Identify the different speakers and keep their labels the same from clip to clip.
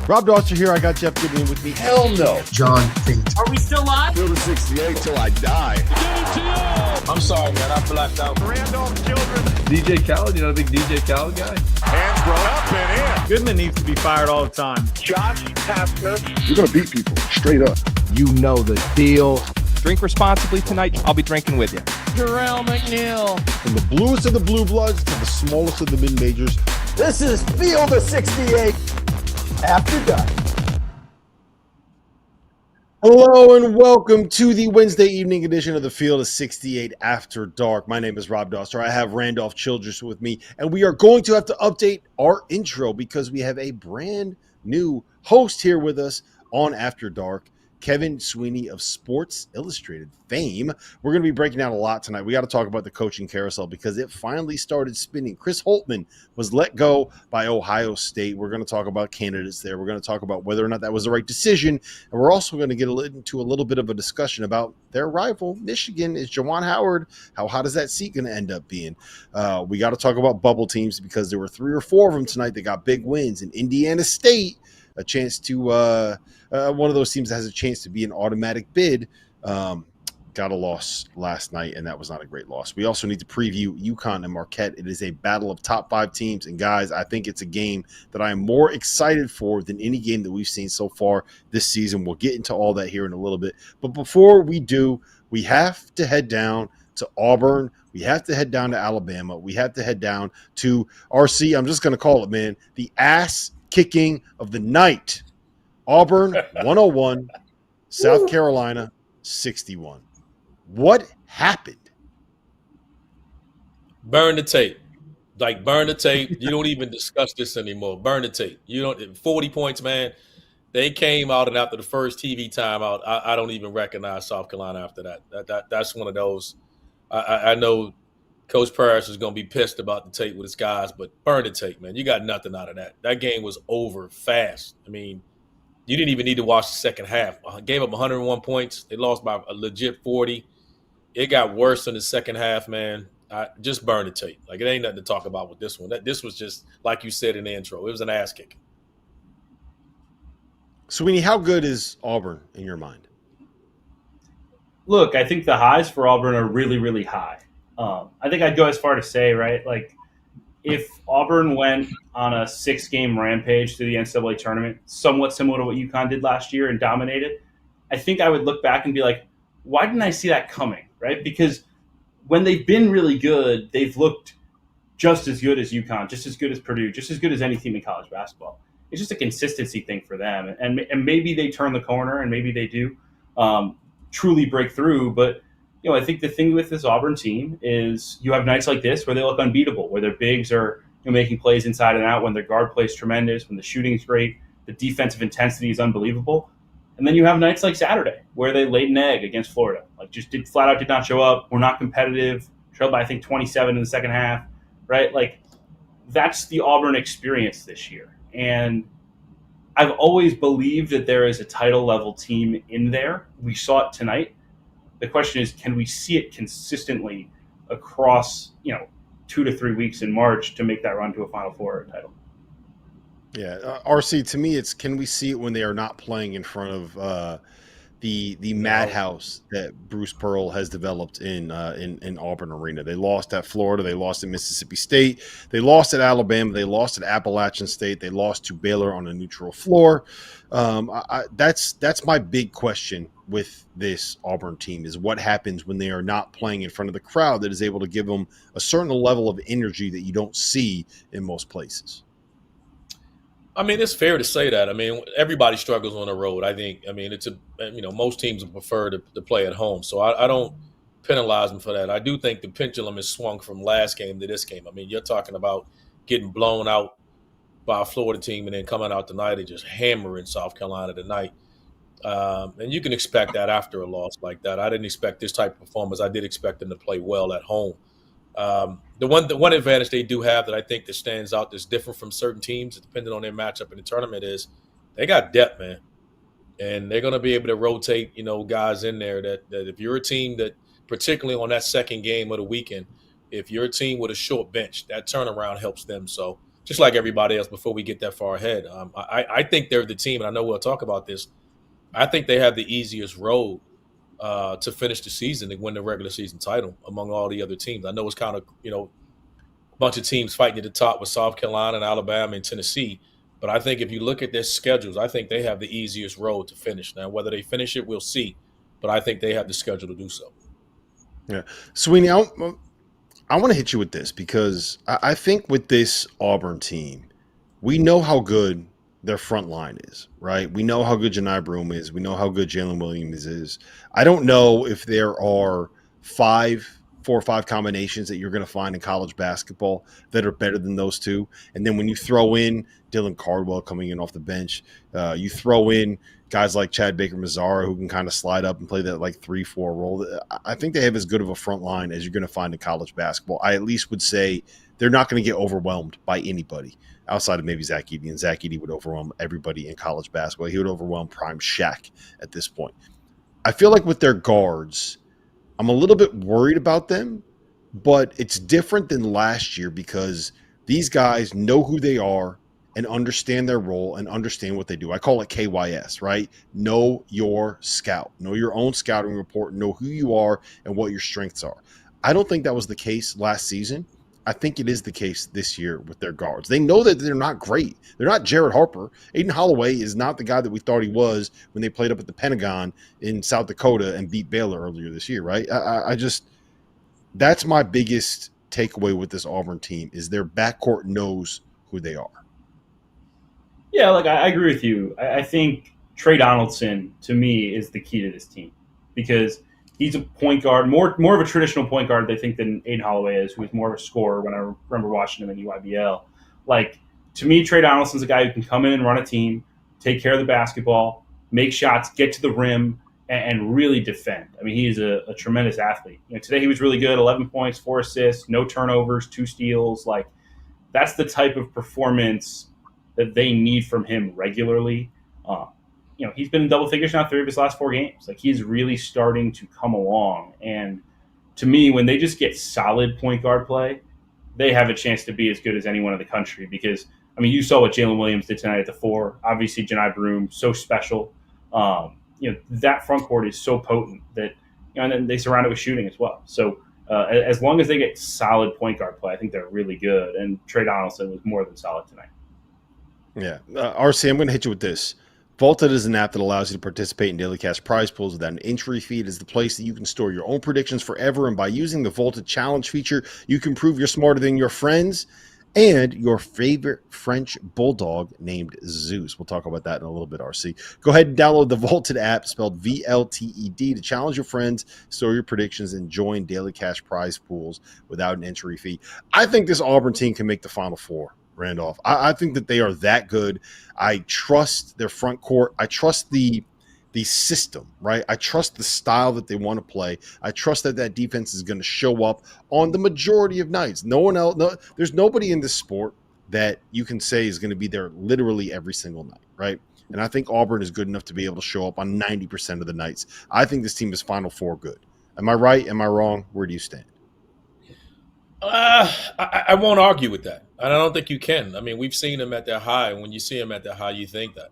Speaker 1: Rob Dauster here. I got Jeff Goodman with me.
Speaker 2: Hell no.
Speaker 3: John Fink.
Speaker 4: Are we still live?
Speaker 2: Field of 68 till I die.
Speaker 5: I'm sorry, man. I blacked out.
Speaker 6: Randolph Childress.
Speaker 7: DJ Khaled, you not a big DJ Khaled guy?
Speaker 6: Hands thrown up and in.
Speaker 8: Goodman needs to be fired all the time.
Speaker 6: Josh Pastner.
Speaker 2: You're going to beat people straight up.
Speaker 3: You know the deal.
Speaker 9: Drink responsibly tonight. I'll be drinking with you.
Speaker 4: Jarrell McNeil.
Speaker 1: From the bluest of the blue bloods to the smallest of the mid-majors.
Speaker 2: This is Field of 68 after dark.
Speaker 1: Hello and welcome to the Wednesday evening edition of the Field of 68 After Dark. My name is Rob Dauster. I have Randolph Childress with me, and we are going to have to update our intro because we have a brand new host here with us on After Dark, Kevin Sweeney of Sports Illustrated fame. We're going to be breaking down a lot tonight. We got to talk about the coaching carousel because it finally started spinning. Chris Holtmann was let go by Ohio State. We're going to talk about candidates there. We're going to talk about whether or not that was the right decision. And we're also going to get into a little bit of a discussion about their rival, Michigan. Is Juwan Howard, how hot is that seat going to end up being? We got to talk about bubble teams because there were 3 or 4 of them tonight that got big wins. And Indiana State, a chance to one of those teams that has a chance to be an automatic bid, got a loss last night, and that was not a great loss. We also need to preview UConn and Marquette. It is a battle of top 5 teams, and guys, I think it's a game that I am more excited for than any game that we've seen so far this season. We'll get into all that here in a little bit, but before we do, we have to head down to Auburn. We have to head down to Alabama. We have to head down to RC. I'm just going to call it, man, the ass kicking of the night. Auburn 101, South Carolina 61. What happened?
Speaker 5: Burn the tape. Like, burn the tape. You don't even discuss this anymore. Burn the tape. You don't. 40 points, man. They came out, and after the first TV timeout, I don't even recognize South Carolina after that. That's one of those. I know Coach Parrish is going to be pissed about the tape with his guys, but burn the tape, man. You got nothing out of that. That game was over fast. I mean, you didn't even need to watch the second half. Gave up 101 points. They lost by a legit 40. It got worse in the second half, man. Just burn the tape. Like, it ain't nothing to talk about with this one. This was just, like you said in the intro, it was an ass kick.
Speaker 1: Sweeney, how good is Auburn in your mind?
Speaker 8: Look, I think the highs for Auburn are really, really high. I think I'd go as far to say, right, like, if Auburn went on a 6-game rampage through the NCAA tournament, somewhat similar to what UConn did last year and dominated, I think I would look back and be like, why didn't I see that coming, right? Because when they've been really good, they've looked just as good as UConn, just as good as Purdue, just as good as any team in college basketball. It's just a consistency thing for them. And maybe they turn the corner and maybe they do truly break through. But, you know, I think the thing with this Auburn team is you have nights like this where they look unbeatable, where their bigs are making plays inside and out, when their guard play is tremendous, when the shooting is great, the defensive intensity is unbelievable. And then you have nights like Saturday where they laid an egg against Florida, like just flat out did not show up. We're not competitive. Trailed by, I think, 27 in the second half, right? Like, that's the Auburn experience this year. And I've always believed that there is a title-level team in there. We saw it tonight. The question is, can we see it consistently across, 2 to 3 weeks in March to make that run to a Final Four title?
Speaker 1: Yeah, RC, to me, it's can we see it when they are not playing in front of the madhouse that Bruce Pearl has developed in Auburn Arena. They lost at Florida. They lost at Mississippi State. They lost at Alabama. They lost at Appalachian State. They lost to Baylor on a neutral floor. That's my big question with this Auburn team is what happens when they are not playing in front of the crowd that is able to give them a certain level of energy that you don't see in most places.
Speaker 5: I mean, it's fair to say that. I mean, everybody struggles on the road. I think. I mean, most teams prefer to play at home, so I don't penalize them for that. I do think the pendulum has swung from last game to this game. I mean, you're talking about getting blown out by a Florida team and then coming out tonight and just hammering South Carolina tonight. And you can expect that after a loss like that. I didn't expect this type of performance. I did expect them to play well at home. The one advantage they do have that I think that stands out that's different from certain teams, depending on their matchup in the tournament, is they got depth, man. And they're going to be able to rotate, guys in there that if you're a team that, particularly on that second game of the weekend, if you're a team with a short bench, that turnaround helps them. So just like everybody else before we get that far ahead. I think they're the team, and I know we'll talk about this. I think they have the easiest road to finish the season and win the regular season title among all the other teams. I know it's kind of, a bunch of teams fighting at the top with South Carolina and Alabama and Tennessee. But I think if you look at their schedules, I think they have the easiest road to finish. Now, whether they finish it, we'll see. But I think they have the schedule to do so.
Speaker 1: Yeah. Sweeney, I want to hit you with this because I think with this Auburn team, we know how good their front line is, right? We know how good Janai Broome is. We know how good Jalen Williams is. I don't know if there are 4 or 5 combinations that you're going to find in college basketball that are better than those two. And then when you throw in Dylan Cardwell coming in off the bench, you throw in guys like Chad Baker-Mazara who can kind of slide up and play that like 3-4 role. I think they have as good of a front line as you're going to find in college basketball. I at least would say they're not going to get overwhelmed by anybody outside of maybe Zach Edey. And Zach Edey would overwhelm everybody in college basketball. He would overwhelm Prime Shaq at this point. I feel like with their guards, I'm a little bit worried about them, but it's different than last year because these guys know who they are and understand their role and understand what they do. I call it KYS, right? Know your scout. Know your own scouting report. Know who you are and what your strengths are. I don't think that was the case last season. I think it is the case this year with their guards. They know that they're not great. They're not Jared Harper. Aiden Holloway is not the guy that we thought he was when they played up at the Pentagon in South Dakota and beat Baylor earlier this year, right? I just – that's my biggest takeaway with this Auburn team is their backcourt knows who they are.
Speaker 8: Yeah, I agree with you. I think Trey Donaldson, to me, is the key to this team because – he's a point guard, more of a traditional point guard, I think, than Aiden Holloway is, who is more of a scorer when I remember watching him in EYBL. To me, Trey Donaldson's a guy who can come in and run a team, take care of the basketball, make shots, get to the rim, and really defend. I mean, he is a tremendous athlete. Today he was really good, 11 points, 4 assists, no turnovers, 2 steals. That's the type of performance that they need from him regularly. He's been in double figures now 3 of his last 4 games. He's really starting to come along. And to me, when they just get solid point guard play, they have a chance to be as good as anyone in the country because, you saw what Jalen Williams did tonight at the 4. Obviously, Janai Broome, so special. That front court is so potent that, and then they surround it with shooting as well. So as long as they get solid point guard play, I think they're really good. And Trey Donaldson was more than solid tonight.
Speaker 1: Yeah. RC, I'm going to hit you with this. Vaulted is an app that allows you to participate in daily cash prize pools without an entry fee. It is the place that you can store your own predictions forever. And by using the Vaulted Challenge feature, you can prove you're smarter than your friends and your favorite French bulldog named Zeus. We'll talk about that in a little bit, RC. Go ahead and download the Vaulted app, spelled VLTED, to challenge your friends, store your predictions, and join daily cash prize pools without an entry fee. I think this Auburn team can make the Final Four. Randolph. I think that they are that good. I trust their front court. I trust the system, right? I trust the style that they want to play. I trust that defense is going to show up on the majority of nights. No one else, there's nobody in this sport that you can say is going to be there literally every single night, right? And I think Auburn is good enough to be able to show up on 90% of the nights. I think this team is Final Four good. Am I right? Am I wrong? Where do you stand?
Speaker 5: I won't argue with that. And I don't think you can. We've seen them at their high. And when you see them at their high, you think that.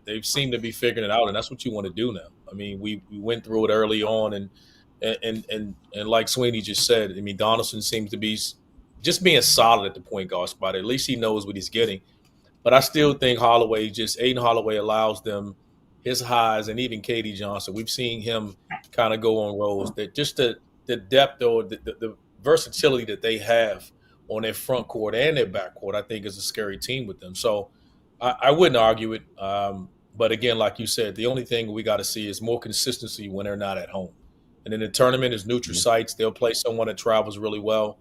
Speaker 5: They've seemed to be figuring it out, and that's what you want to do now. We went through it early on, and like Sweeney just said, Donaldson seems to be just being solid at the point guard spot. At least he knows what he's getting. But I still think Aiden Holloway allows them his highs, and even Katie Johnson. We've seen him kind of go on rolls. That just the depth or the versatility that they have on their front court and their back court, I think is a scary team with them. So I wouldn't argue it. But again, like you said, the only thing we got to see is more consistency when they're not at home. And in the tournament is neutral sites. They'll play someone that travels really well.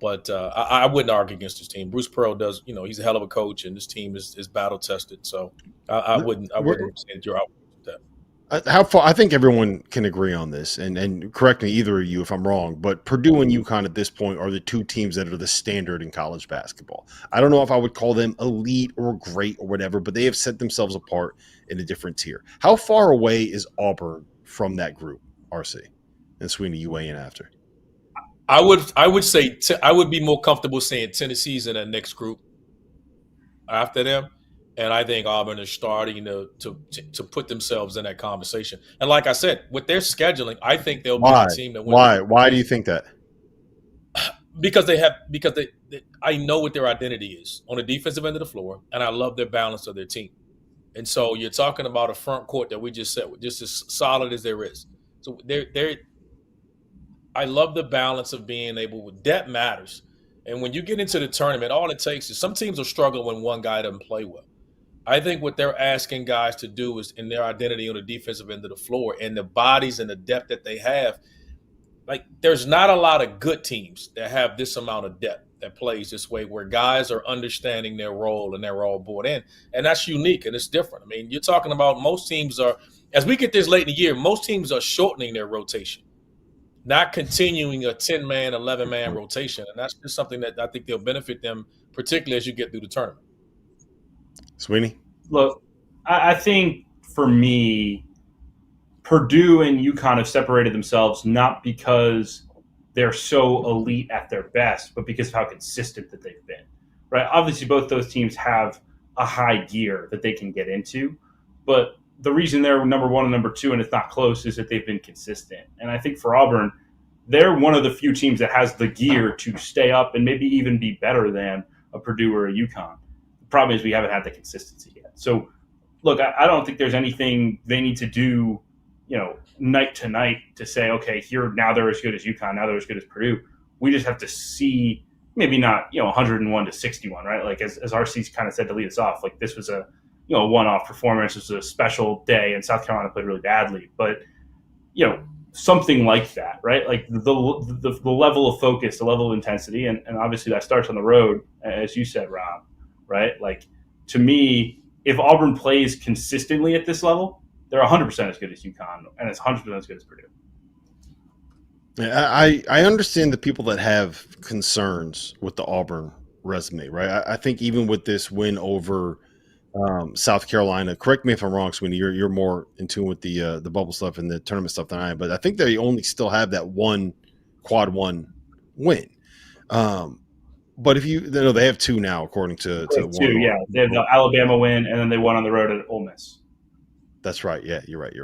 Speaker 5: But I wouldn't argue against this team. Bruce Pearl does, he's a hell of a coach, and this team is battle tested. So I wouldn't say that you're out with that.
Speaker 1: How far? I think everyone can agree on this, and correct me, either of you, if I'm wrong, but Purdue and UConn at this point are the 2 teams that are the standard in college basketball. I don't know if I would call them elite or great or whatever, but they have set themselves apart in a different tier. How far away is Auburn from that group, RC? And Sweeney, you weigh in after.
Speaker 5: I would say I would be more comfortable saying Tennessee's in that next group. after them. And I think Auburn is starting to put themselves in that conversation. And like I said, with their scheduling, I think they'll be the team that wins.
Speaker 1: Why do you think that?
Speaker 5: Because I know what their identity is on the defensive end of the floor, and I love their balance of their team. And so you're talking about a front court that we just said, just as solid as there is. So I love the balance of being able. Depth matters, and when you get into the tournament, all it takes is some teams will struggle when one guy doesn't play well. I think what they're asking guys to do is in their identity on the defensive end of the floor and the bodies and the depth that they have. Like, there's not a lot of good teams that have this amount of depth that plays this way, where guys are understanding their role and they're all bought in. And that's unique and it's different. I mean, you're talking about most teams are, as we get this late in the year, most teams are shortening their rotation, not continuing a 10-man, 11-man rotation. And that's just something that I think they'll benefit them, particularly as you get through the tournament.
Speaker 1: Sweeney?
Speaker 8: Look, I think for me, Purdue and UConn have separated themselves not because they're so elite at their best, but because of how consistent that they've been, right? Obviously, both those teams have a high gear that they can get into, but the reason they're number one and number two and it's not close is that they've been consistent. And I think for Auburn, they're one of the few teams that has the gear to stay up and maybe even be better than a Purdue or a UConn. The problem is we haven't had the consistency yet. So, look, I don't think there's anything they need to do, night to night to say, okay, here, now they're as good as UConn, now they're as good as Purdue. We just have to see, maybe not, 101 to 61, right? Like as RC kind of said to lead us off, like this was a, one-off performance. This was a special day and South Carolina played really badly, but, something like that, right? Like the level of focus, the level of intensity. And obviously that starts on the road, as you said, Rob, right? Like to me, if Auburn plays consistently at this level, they're 100% as good as UConn, and it's 100% as good as Purdue.
Speaker 1: I understand the people that have concerns with the Auburn resume, right? I think even with this win over South Carolina, correct me if I'm wrong, Sweeney, you're more in tune with the bubble stuff and the tournament stuff than I am, but I think they only still have that one quad one win. But they have two now, according to
Speaker 8: two,
Speaker 1: one.
Speaker 8: Yeah, they have the Alabama win, and then they won on the road at Ole Miss.
Speaker 1: That's right. Yeah, you're right.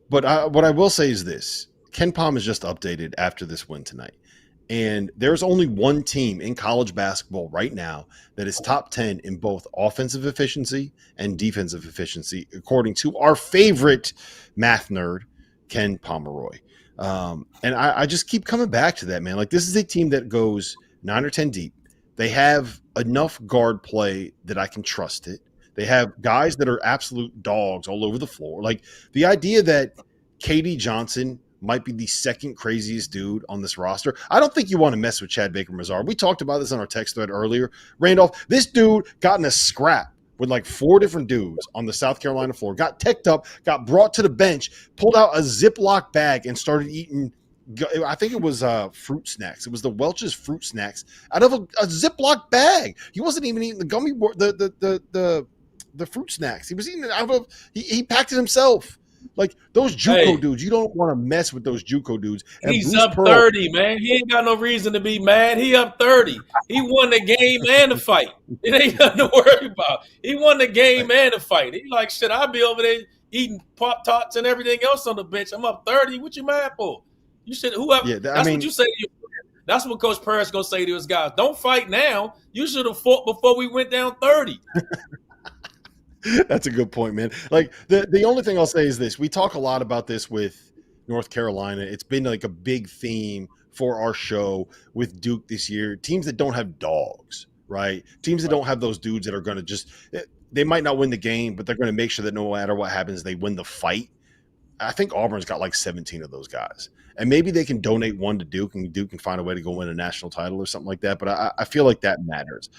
Speaker 1: But what I will say is this. Ken Pom has just updated after this win tonight. And there's only one team in college basketball right now that is top 10 in both offensive efficiency and defensive efficiency, according to our favorite math nerd, Ken Pomeroy. And I just keep coming back to that, man. Like, this is a team that goes 9 or 10 deep. They have enough guard play that I can trust it. They have guys that are absolute dogs all over the floor. Like, the idea that KD Johnson might be the second craziest dude on this roster. I don't think you want to mess with Chad Baker-Mazar. We talked about this on our text thread earlier. Randolph, this dude got in a scrap with like 4 different dudes on the South Carolina floor, got teched up, got brought to the bench, pulled out a Ziploc bag and started eating, I think it was fruit snacks. It was the Welch's fruit snacks out of a Ziploc bag. He wasn't even eating the gummy, the fruit snacks. He was eating it out of he packed it himself. Like, those JUCO dudes, you don't want to mess with those JUCO dudes. And
Speaker 5: He's
Speaker 1: Bruce
Speaker 5: up
Speaker 1: Pearl,
Speaker 5: 30, man. He ain't got no reason to be mad. He up 30. He won the game and the fight. It ain't nothing to worry about. He won the game and the fight. He like, shit, I'll be over there eating Pop-Tarts and everything else on the bench. I'm up 30. What you mad for? You should whoever. Yeah, that's what you say to your friend. That's what Coach Perez gonna say to his guys. Don't fight now. You should have fought before we went down 30.
Speaker 1: That's a good point, man. Like, the only thing I'll say is this. We talk a lot about this with North Carolina. It's been like a big theme for our show with Duke this year. Teams that don't have dogs, right? Teams that don't have those dudes that are going to just – they might not win the game, but they're going to make sure that no matter what happens, they win the fight. I think Auburn's got like 17 of those guys. And maybe they can donate one to Duke, and Duke can find a way to go win a national title or something like that. But I feel like that matters.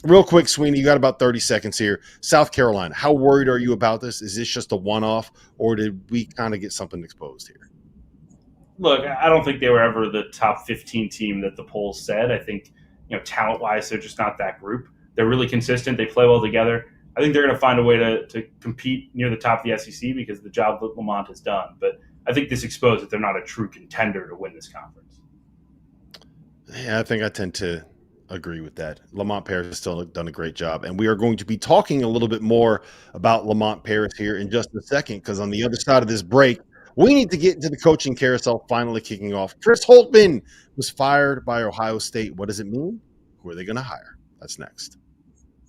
Speaker 1: Real quick, Sweeney, you got about 30 seconds here. South Carolina, how worried are you about this? Is this just a one-off, or did we kind of get something exposed here?
Speaker 8: Look, I don't think they were ever the top 15 team that the polls said. I think, talent-wise, they're just not that group. They're really consistent. They play well together. I think they're going to find a way to compete near the top of the SEC because of the job that Lamont has done. But I think this exposed that they're not a true contender to win this conference.
Speaker 1: Yeah, I think I tend to Agree with that. Lamont Paris has still done a great job. And we are going to be talking a little bit more about Lamont Paris here in just a second, because on the other side of this break, we need to get into the coaching carousel finally kicking off. Chris Holtmann was fired by Ohio State. What does it mean? Who are they going to hire? That's next.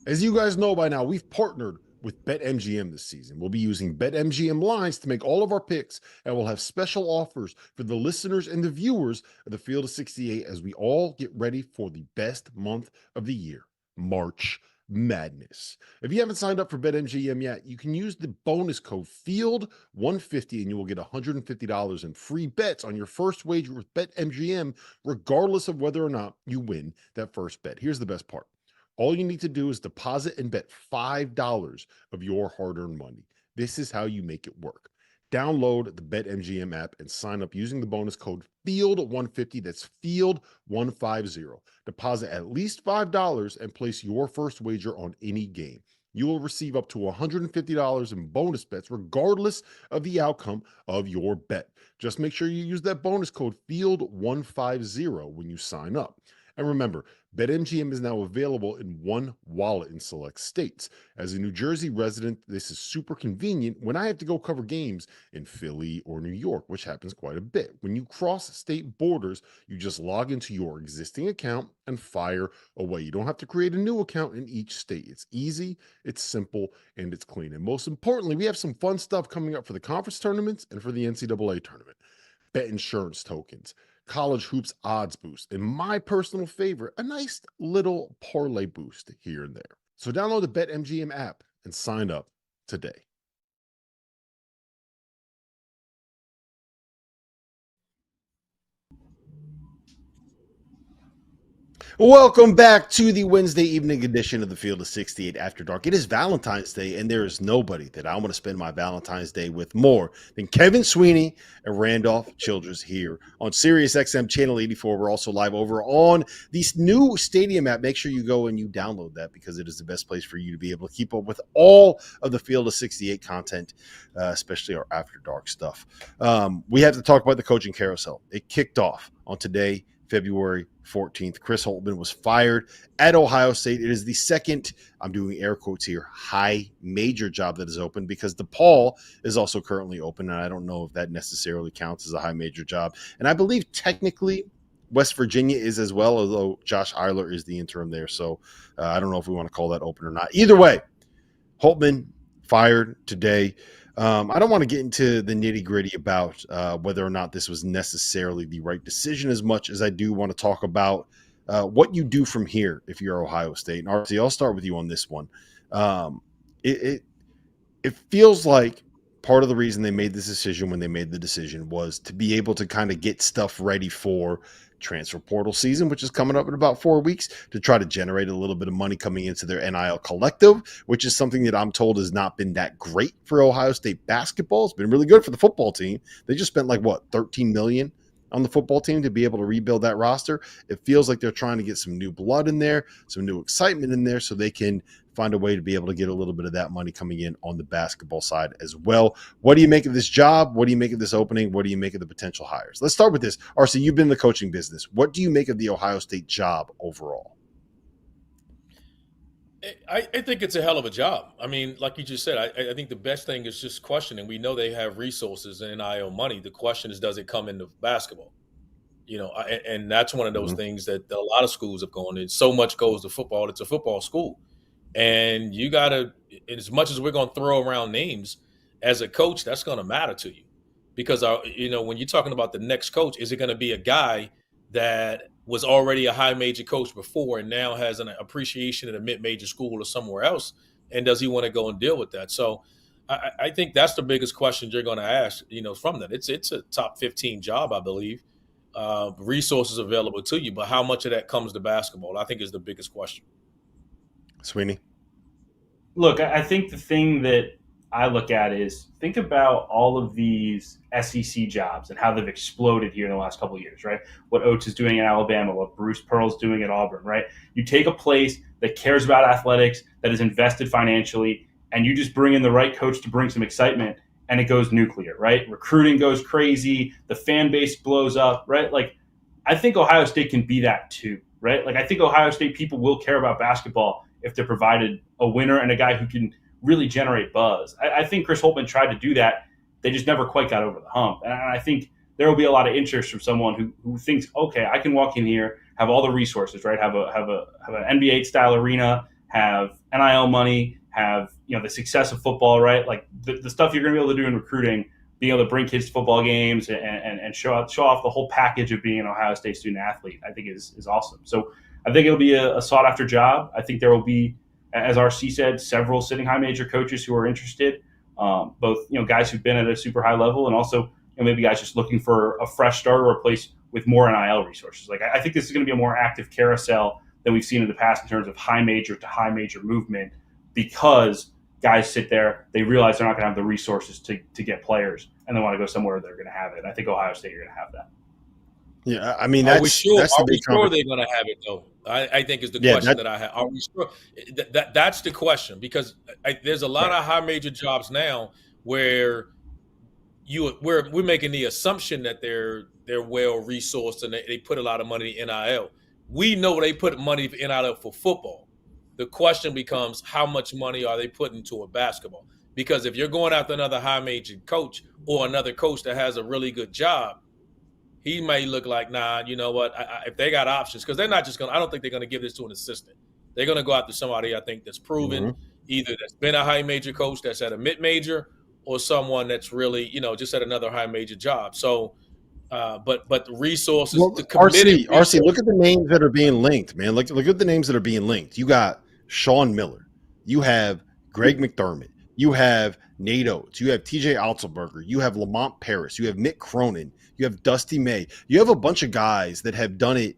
Speaker 1: As you guys know by now, we've partnered with BetMGM this season. We'll be using BetMGM lines to make all of our picks, and we'll have special offers for the listeners and the viewers of the Field of 68 as we all get ready for the best month of the year, March Madness. If you haven't signed up for BetMGM yet, you can use the bonus code FIELD150 and you will get $150 in free bets on your first wager with BetMGM, regardless of whether or not you win that first bet. Here's the best part. All you need to do is deposit and bet $5 of your hard-earned money. This is how you make it work. Download the BetMGM app and sign up using the bonus code FIELD150. That's FIELD150. Deposit at least $5 and place your first wager on any game. You will receive up to $150 in bonus bets regardless of the outcome of your bet. Just make sure you use that bonus code FIELD150 when you sign up. And remember, BetMGM is now available in one wallet in select states. As a New Jersey resident, this is super convenient when I have to go cover games in Philly or New York, which happens quite a bit. When you cross state borders, you just log into your existing account and fire away. You don't have to create a new account in each state. It's easy, it's simple, and it's clean. And most importantly, we have some fun stuff coming up for the conference tournaments and for the NCAA tournament. Bet insurance tokens, college hoops odds boost, and my personal favorite, a nice little parlay boost here and there. So download the BetMGM app and sign up today. Welcome back to the Wednesday evening edition of the Field of 68 After Dark. It is Valentine's Day, and there is nobody that I want to spend my Valentine's Day with more than Kevin Sweeney and Randolph Childress here on Sirius XM Channel 84. We're also live over on this new Stadium app. Make sure you go and you download that because it is the best place for you to be able to keep up with all of the Field of 68 content, especially our After Dark stuff. We have to talk about the coaching carousel. It kicked off on today, February 14th. Chris Holtmann was fired at Ohio State. It is the second, I'm doing air quotes here, high major job that is open because DePaul is also currently open, and I don't know if that necessarily counts as a high major job. And I believe technically West Virginia is as well, although Josh Eiler is the interim there. So I don't know if we want to call that open or not. Either way, Holtmann fired today. I don't want to get into the nitty-gritty about whether or not this was necessarily the right decision as much as I do want to talk about what you do from here if you're Ohio State. And RC, I'll start with you on this one. It feels like part of the reason they made this decision when they made the decision was to be able to kind of get stuff ready for transfer portal season, which is coming up in about 4 weeks, to try to generate a little bit of money coming into their NIL collective, which is something that I'm told has not been that great for Ohio State basketball. It's been really good for the football team. They just spent $13 million on the football team to be able to rebuild that roster. It feels like they're trying to get some new blood in there, some new excitement in there, so they can find a way to be able to get a little bit of that money coming in on the basketball side as well. What do you make of this job? What do you make of this opening? What do you make of the potential hires? Let's start with this. RC, you've been in the coaching business. What do you make of the Ohio State job overall?
Speaker 5: I think it's a hell of a job. I mean, like you just said, I think the best thing is just questioning. We know they have resources and NIL money. The question is, does it come into basketball? And that's one of those things that a lot of schools have gone in. So much goes to football. It's a football school. And you got to, as much as we're going to throw around names, as a coach, that's going to matter to you. Because, when you're talking about the next coach, is it going to be a guy that was already a high major coach before and now has an appreciation at a mid-major school or somewhere else? And does he want to go and deal with that? So I think that's the biggest question you're going to ask, from that. It's a top 15 job, I believe. Resources available to you, but how much of that comes to basketball, I think, is the biggest question.
Speaker 1: Sweeney?
Speaker 8: Look, I think the thing that I look at is think about all of these SEC jobs and how they've exploded here in the last couple of years, right? What Oates is doing in Alabama, what Bruce Pearl's doing at Auburn, right? You take a place that cares about athletics, that is invested financially, and you just bring in the right coach to bring some excitement, and it goes nuclear, right? Recruiting goes crazy, the fan base blows up, right? Like, I think Ohio State can be that too, right? Like I think Ohio State people will care about basketball if they're provided a winner and a guy who can really generate buzz. I think Chris Holtmann tried to do that. They just never quite got over the hump. And I think there will be a lot of interest from someone who thinks, okay, I can walk in here, have all the resources, right? Have an NBA style arena, have NIL money, have the success of football, right? Like the stuff you're going to be able to do in recruiting, being able to bring kids to football games and show off the whole package of being an Ohio State student athlete, I think is awesome. So I think it'll be a sought after job. I think there will be, as RC said, several sitting high major coaches who are interested, both guys who've been at a super high level and also maybe guys just looking for a fresh start or a place with more NIL resources. Like I think this is going to be a more active carousel than we've seen in the past in terms of high major to high major movement, because guys sit there, they realize they're not going to have the resources to get players, and they want to go somewhere they're going to have it. And I think Ohio State, you're going to have that.
Speaker 1: Yeah, I mean, that's
Speaker 5: are we sure they're going to have it though? I think is the question that I have. Are we sure? That's the question, because there's a lot of high major jobs now where we're making the assumption that they're well resourced and they put a lot of money in NIL. We know they put money in NIL for football. The question becomes, how much money are they putting toward basketball? Because if you're going after another high major coach or another coach that has a really good job, he may look like, nah, you know what? If they got options, because they're not just going to, I don't think they're going to give this to an assistant. They're going to go after somebody, I think, that's proven, either that's been a high major coach that's at a mid-major, or someone that's really, just at another high major job. So, but the resources, the committed
Speaker 1: RC, look at the names that are being linked, man. Look at the names that are being linked. You got Sean Miller. You have Greg McDermott. You have Nate Oates. You have TJ Otzelberger. You have Lamont Paris. You have Mick Cronin. You have Dusty May. You have a bunch of guys that have done it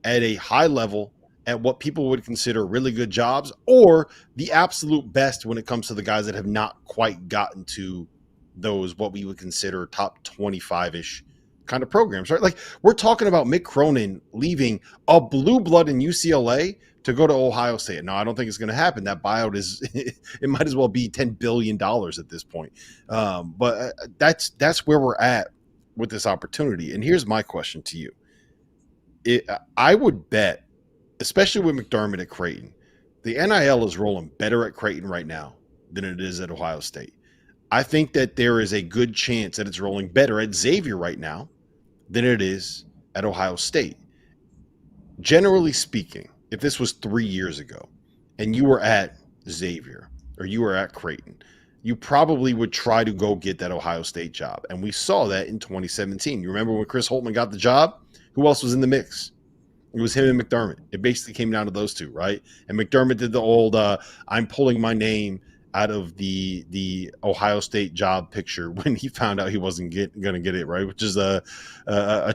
Speaker 1: at a high level at what people would consider really good jobs, or the absolute best when it comes to the guys that have not quite gotten to those what we would consider top 25-ish kind of programs, right? Like we're talking about Mick Cronin leaving a blue blood in UCLA to go to Ohio State. No, I don't think it's going to happen. That buyout it might as well be $10 billion at this point. But that's where we're at with this opportunity. And here's my question to you. I would bet, especially with McDermott at Creighton, the NIL is rolling better at Creighton right now than it is at Ohio State. I think that there is a good chance that it's rolling better at Xavier right now than it is at Ohio State. Generally speaking, if this was 3 years ago and you were at Xavier or you were at Creighton, you probably would try to go get that Ohio State job. And we saw that in 2017. You remember when Chris Holtmann got the job? Who else was in the mix? It was him and McDermott. It basically came down to those two, right? And McDermott did the old I'm pulling my name out of the Ohio State job picture when he found out he wasn't going to get it, right? Which is a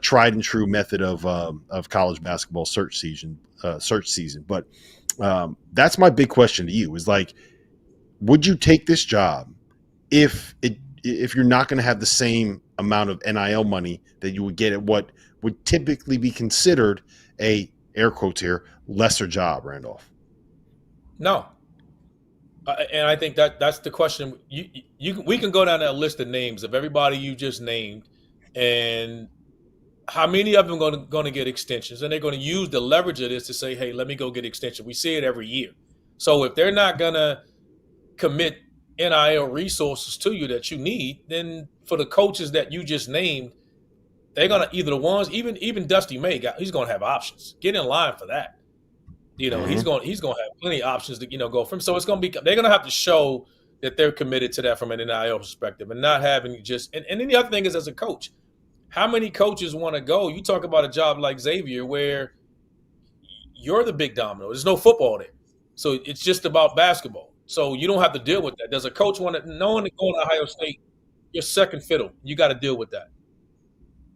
Speaker 1: tried and true method of college basketball search season. But that's my big question to you: is like, would you take this job if you're not going to have the same amount of NIL money that you would get at what would typically be considered a, air quotes here, lesser job, Randolph?
Speaker 5: No. And I think that's the question. We can go down that list of names of everybody you just named, and how many of them are going to get extensions, and they're going to use the leverage of this to say, hey, let me go get extension. We see it every year. So if they're not going to commit NIL resources to you that you need, then for the coaches that you just named, they're going to either the ones, even Dusty May, he's going to have options. Get in line for that. He's going to have plenty of options to go from. So it's going to be, they're going to have to show that they're committed to that from an NIL perspective, and not having just. And then the other thing is, as a coach, how many coaches want to go? You talk about a job like Xavier where you're the big domino. There's no football there, so it's just about basketball. So you don't have to deal with that. Does a coach want to, knowing to go to Ohio State, you're second fiddle. You got to deal with that.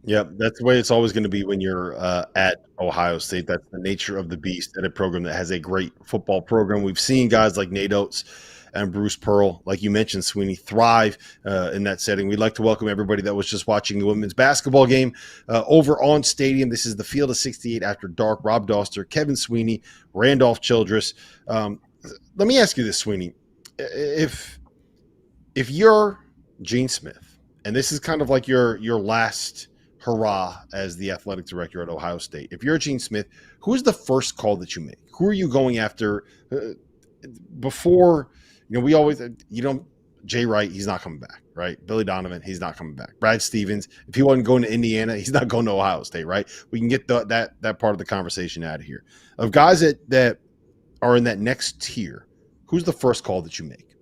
Speaker 1: Yep, that's the way it's always going to be when you're at Ohio State. That's the nature of the beast at a program that has a great football program. We've seen guys like Nate Oates and Bruce Pearl, like you mentioned, Sweeney, thrive in that setting. We'd like to welcome everybody that was just watching the women's basketball game over on Stadium. This is the Field of 68 After Dark. Rob Dauster, Kevin Sweeney, Randolph Childress. Let me ask you this, Sweeney. If you're Gene Smith, and this is kind of like your last hurrah as the athletic director at Ohio State. If you're Gene Smith, who is the first call that you make? Who are you going after before? We always, Jay Wright, he's not coming back, right? Billy Donovan, he's not coming back. Brad Stevens, if he wasn't going to Indiana, he's not going to Ohio State, right? We can get that part of the conversation out of here. Of guys that are in that next tier, who's the first call that you make?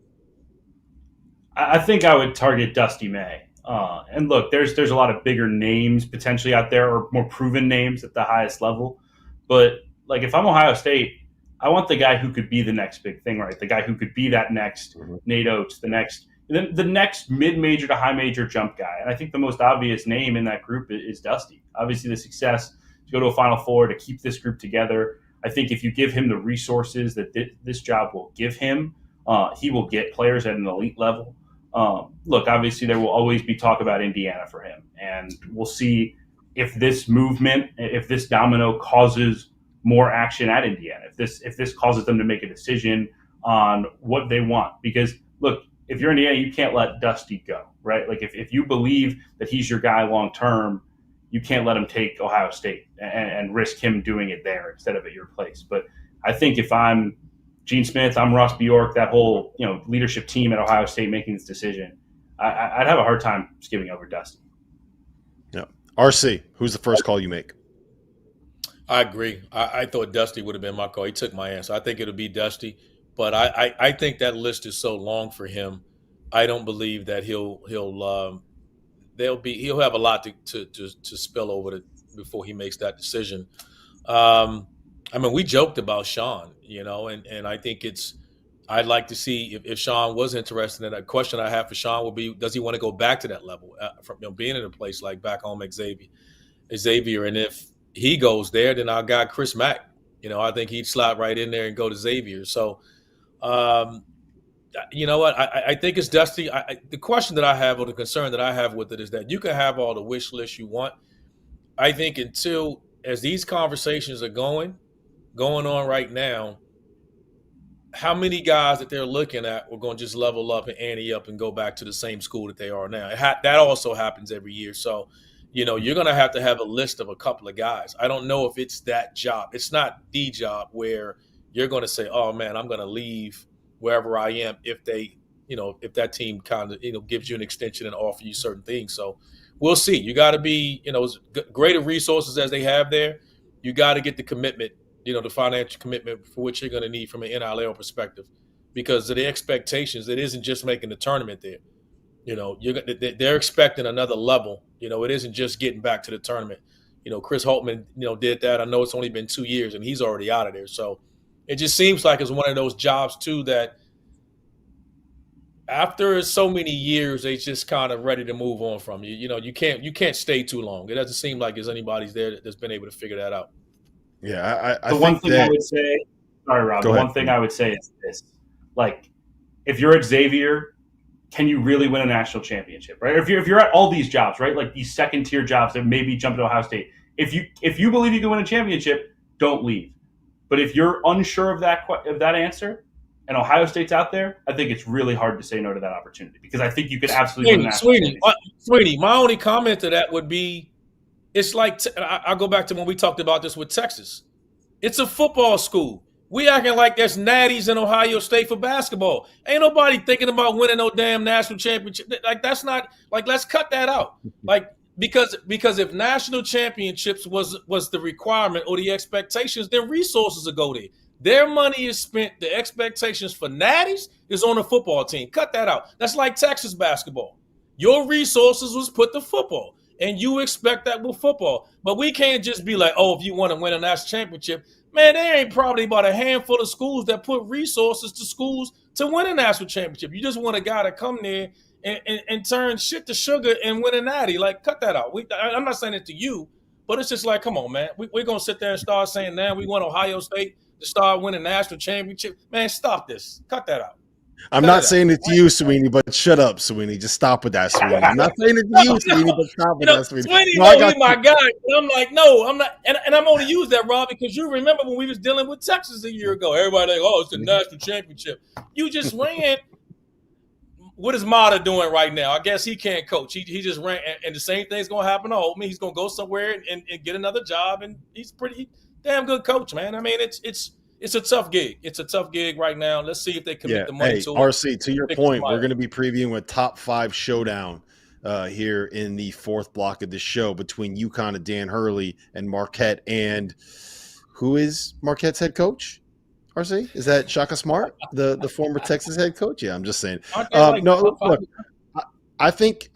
Speaker 8: I think I would target Dusty May. And look, there's a lot of bigger names potentially out there, or more proven names at the highest level. But like, if I'm Ohio State, I want the guy who could be the next big thing, right? The guy who could be that next Nate Oates, the next mid-major to high-major jump guy. And I think the most obvious name in that group is Dusty. Obviously, the success to go to a Final Four, to keep this group together. I think if you give him the resources that this job will give him, he will get players at an elite level. Look, obviously, there will always be talk about Indiana for him. And we'll see if this movement, if this domino causes more action at Indiana, if this causes them to make a decision on what they want. Because look, if you're Indiana, you can't let Dusty go, right? Like if you believe that he's your guy long term, you can't let him take Ohio State and risk him doing it there instead of at your place. But I think if I'm Gene Smith, I'm Ross Bjork, that whole leadership team at Ohio State making this decision, I'd have a hard time skipping over Dusty.
Speaker 1: Yeah. RC, who's the first call you make?
Speaker 5: I agree. I thought Dusty would have been my call. He took my answer. I think it'll be Dusty, but I think that list is so long for him. I don't believe that he'll have a lot to spill over before he makes that decision. We joked about Sean, and I think I'd like to see if Sean was interested in that. Question I have for Sean would be, does he want to go back to that level from being in a place like back home at Xavier? And if he goes there, then our guy Chris Mack, I think he'd slide right in there and go to Xavier. So, you know what? I think it's Dusty. The question that I have, or the concern that I have with it, is that you can have all the wish list you want. I think as these conversations are going on right now, how many guys that they're looking at are going to just level up and ante up and go back to the same school that they are now? That also happens every year. So, you're going to have a list of a couple of guys. I don't know if it's that job. It's not the job where you're going to say, oh, man, I'm going to leave wherever I am if if that team kind of, gives you an extension and offer you certain things. So we'll see. You got to be, as greater resources as they have there. You got to get the commitment, the financial commitment for which you're going to need from an NIL perspective, because of the expectations, it isn't just making the tournament there. They're expecting another level. It isn't just getting back to the tournament. Chris Holtmann, did that. I know it's only been 2 years and he's already out of there. So it just seems like it's one of those jobs too that after so many years, they just kind of ready to move on from you. You can't stay too long. It doesn't seem like there's anybody's there that's been able to figure that out.
Speaker 1: Yeah, I
Speaker 8: one thing I would say, sorry, Rob. One thing I would say is this: like, if you're at Xavier, can you really win a national championship, right? If you're at all these jobs, right, like these second tier jobs that maybe jump to Ohio State, if you believe you can win a championship, don't leave. But if you're unsure of that answer, and Ohio State's out there, I think it's really hard to say no to that opportunity, because I think you could absolutely win a national championship.
Speaker 5: Sweeney, my only comment to that would be, it's like I'll go back to when we talked about this with Texas. It's a football school. We acting like there's natties in Ohio State for basketball. Ain't nobody thinking about winning no damn national championship. Like, that's not, like, let's cut that out. Like, because if national championships was the requirement or the expectations, then resources will go there. Their money is spent. The expectations for natties is on the football team. Cut that out. That's like Texas basketball. Your resources was put to football, and you expect that with football. But we can't just be like, oh, if you want to win a national championship, man, there ain't probably about a handful of schools that put resources to schools to win a national championship. You just want a guy to come there and turn shit to sugar and win a natty. Like, cut that out. I'm not saying it to you, but it's just like, come on, man. We're going to sit there and start saying, now we want Ohio State to start winning national championship. Man, stop this. Cut that out.
Speaker 1: I'm not saying it to you, Sweeney, but shut up, Sweeney. Just stop with that, Sweeney. I'm not saying it to you, Sweeney, but stop with that, Sweeney.
Speaker 5: Sweeney know my guy. And I'm like, no, I'm not. And I'm only use that, Rob, because you remember when we was dealing with Texas a year ago. Everybody like, oh, it's the national championship. You just ran what is Mata doing right now? I guess he can't coach. He just ran, and the same thing's going to happen to Holtmann. He's going to go somewhere and get another job, and he's pretty damn good coach, man. I mean, it's a tough gig. It's a tough gig right now. Let's see if they commit the money to it.
Speaker 1: RC, to your point, we're going to be previewing a top 5 showdown here in the 4th block of this show between UConn and Dan Hurley and Marquette. And who is Marquette's head coach? RC, is that Shaka Smart, the former Texas head coach? Yeah, I'm just saying. No, look, I think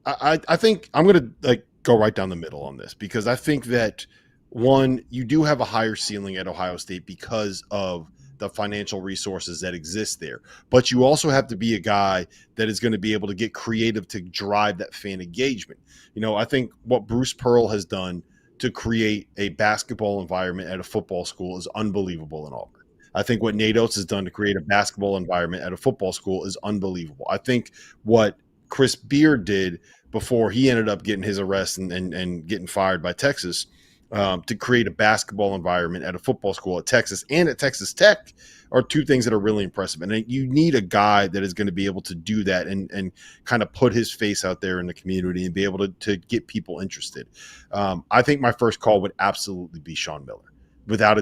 Speaker 1: I think I'm going to go right down the middle on this, because I think that, one, you do have a higher ceiling at Ohio State because of the financial resources that exist there. But you also have to be a guy that is going to be able to get creative to drive that fan engagement. You know, I think what Bruce Pearl has done to create a basketball environment at a football school is unbelievable in Auburn. I think what Nate Oates has done to create a basketball environment at a football school is unbelievable. I think what Chris Beard did before he ended up getting his arrest and getting fired by Texas, to create a basketball environment at a football school at Texas and at Texas Tech, are two things that are really impressive. And you need a guy that is going to be able to do that and kind of put his face out there in the community and be able to get people interested. I think my first call would absolutely be Sean Miller. Without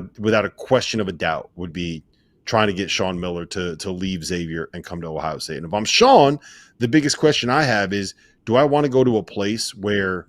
Speaker 1: a question of a doubt, would be trying to get Sean Miller to leave Xavier and come to Ohio State. And if I'm Sean, the biggest question I have is, do I want to go to a place where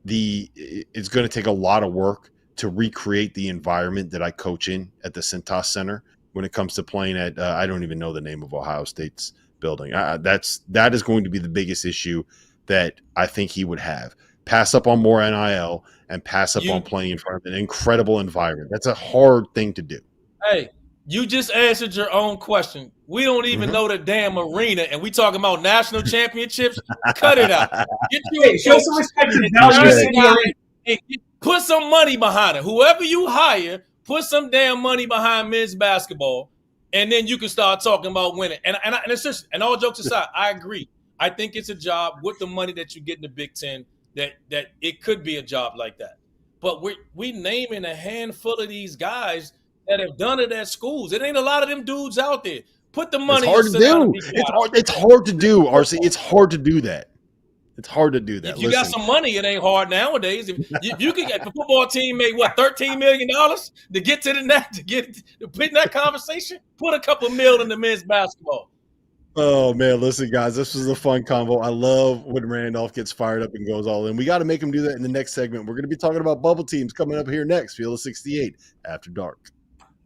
Speaker 1: it's going to take a lot of work to recreate the environment that I coach in at the Cintas Center when it comes to playing at I don't even know the name of Ohio State's building. That is going to be the biggest issue that I think he would have. Pass up on more NIL and pass up on playing in front of an incredible environment. That's a hard thing to do.
Speaker 5: Hey, you just answered your own question. We don't even know the damn arena, and we talking about national championships. Cut it out. Get you
Speaker 8: show some respect to
Speaker 5: put some money behind it. Whoever you hire, put some damn money behind men's basketball, and then you can start talking about winning. And it's just, and all jokes aside, I agree. I think it's a job with the money that you get in the Big Ten that it could be a job like that. But we naming a handful of these guys that have done it at schools. It ain't a lot of them dudes out there. Put the money.
Speaker 1: It's hard to do. It's hard to do, RC. It's hard to do that. It's hard to do that.
Speaker 5: If you got some money, it ain't hard nowadays. If you can get the football team made $13 million to get to the net to put in that conversation. Put a couple mil in the men's basketball.
Speaker 1: Oh man, listen, guys, this was a fun convo. I love when Randolph gets fired up and goes all in. We got to make him do that in the next segment. We're going to be talking about bubble teams coming up here next. Field of 68 after dark.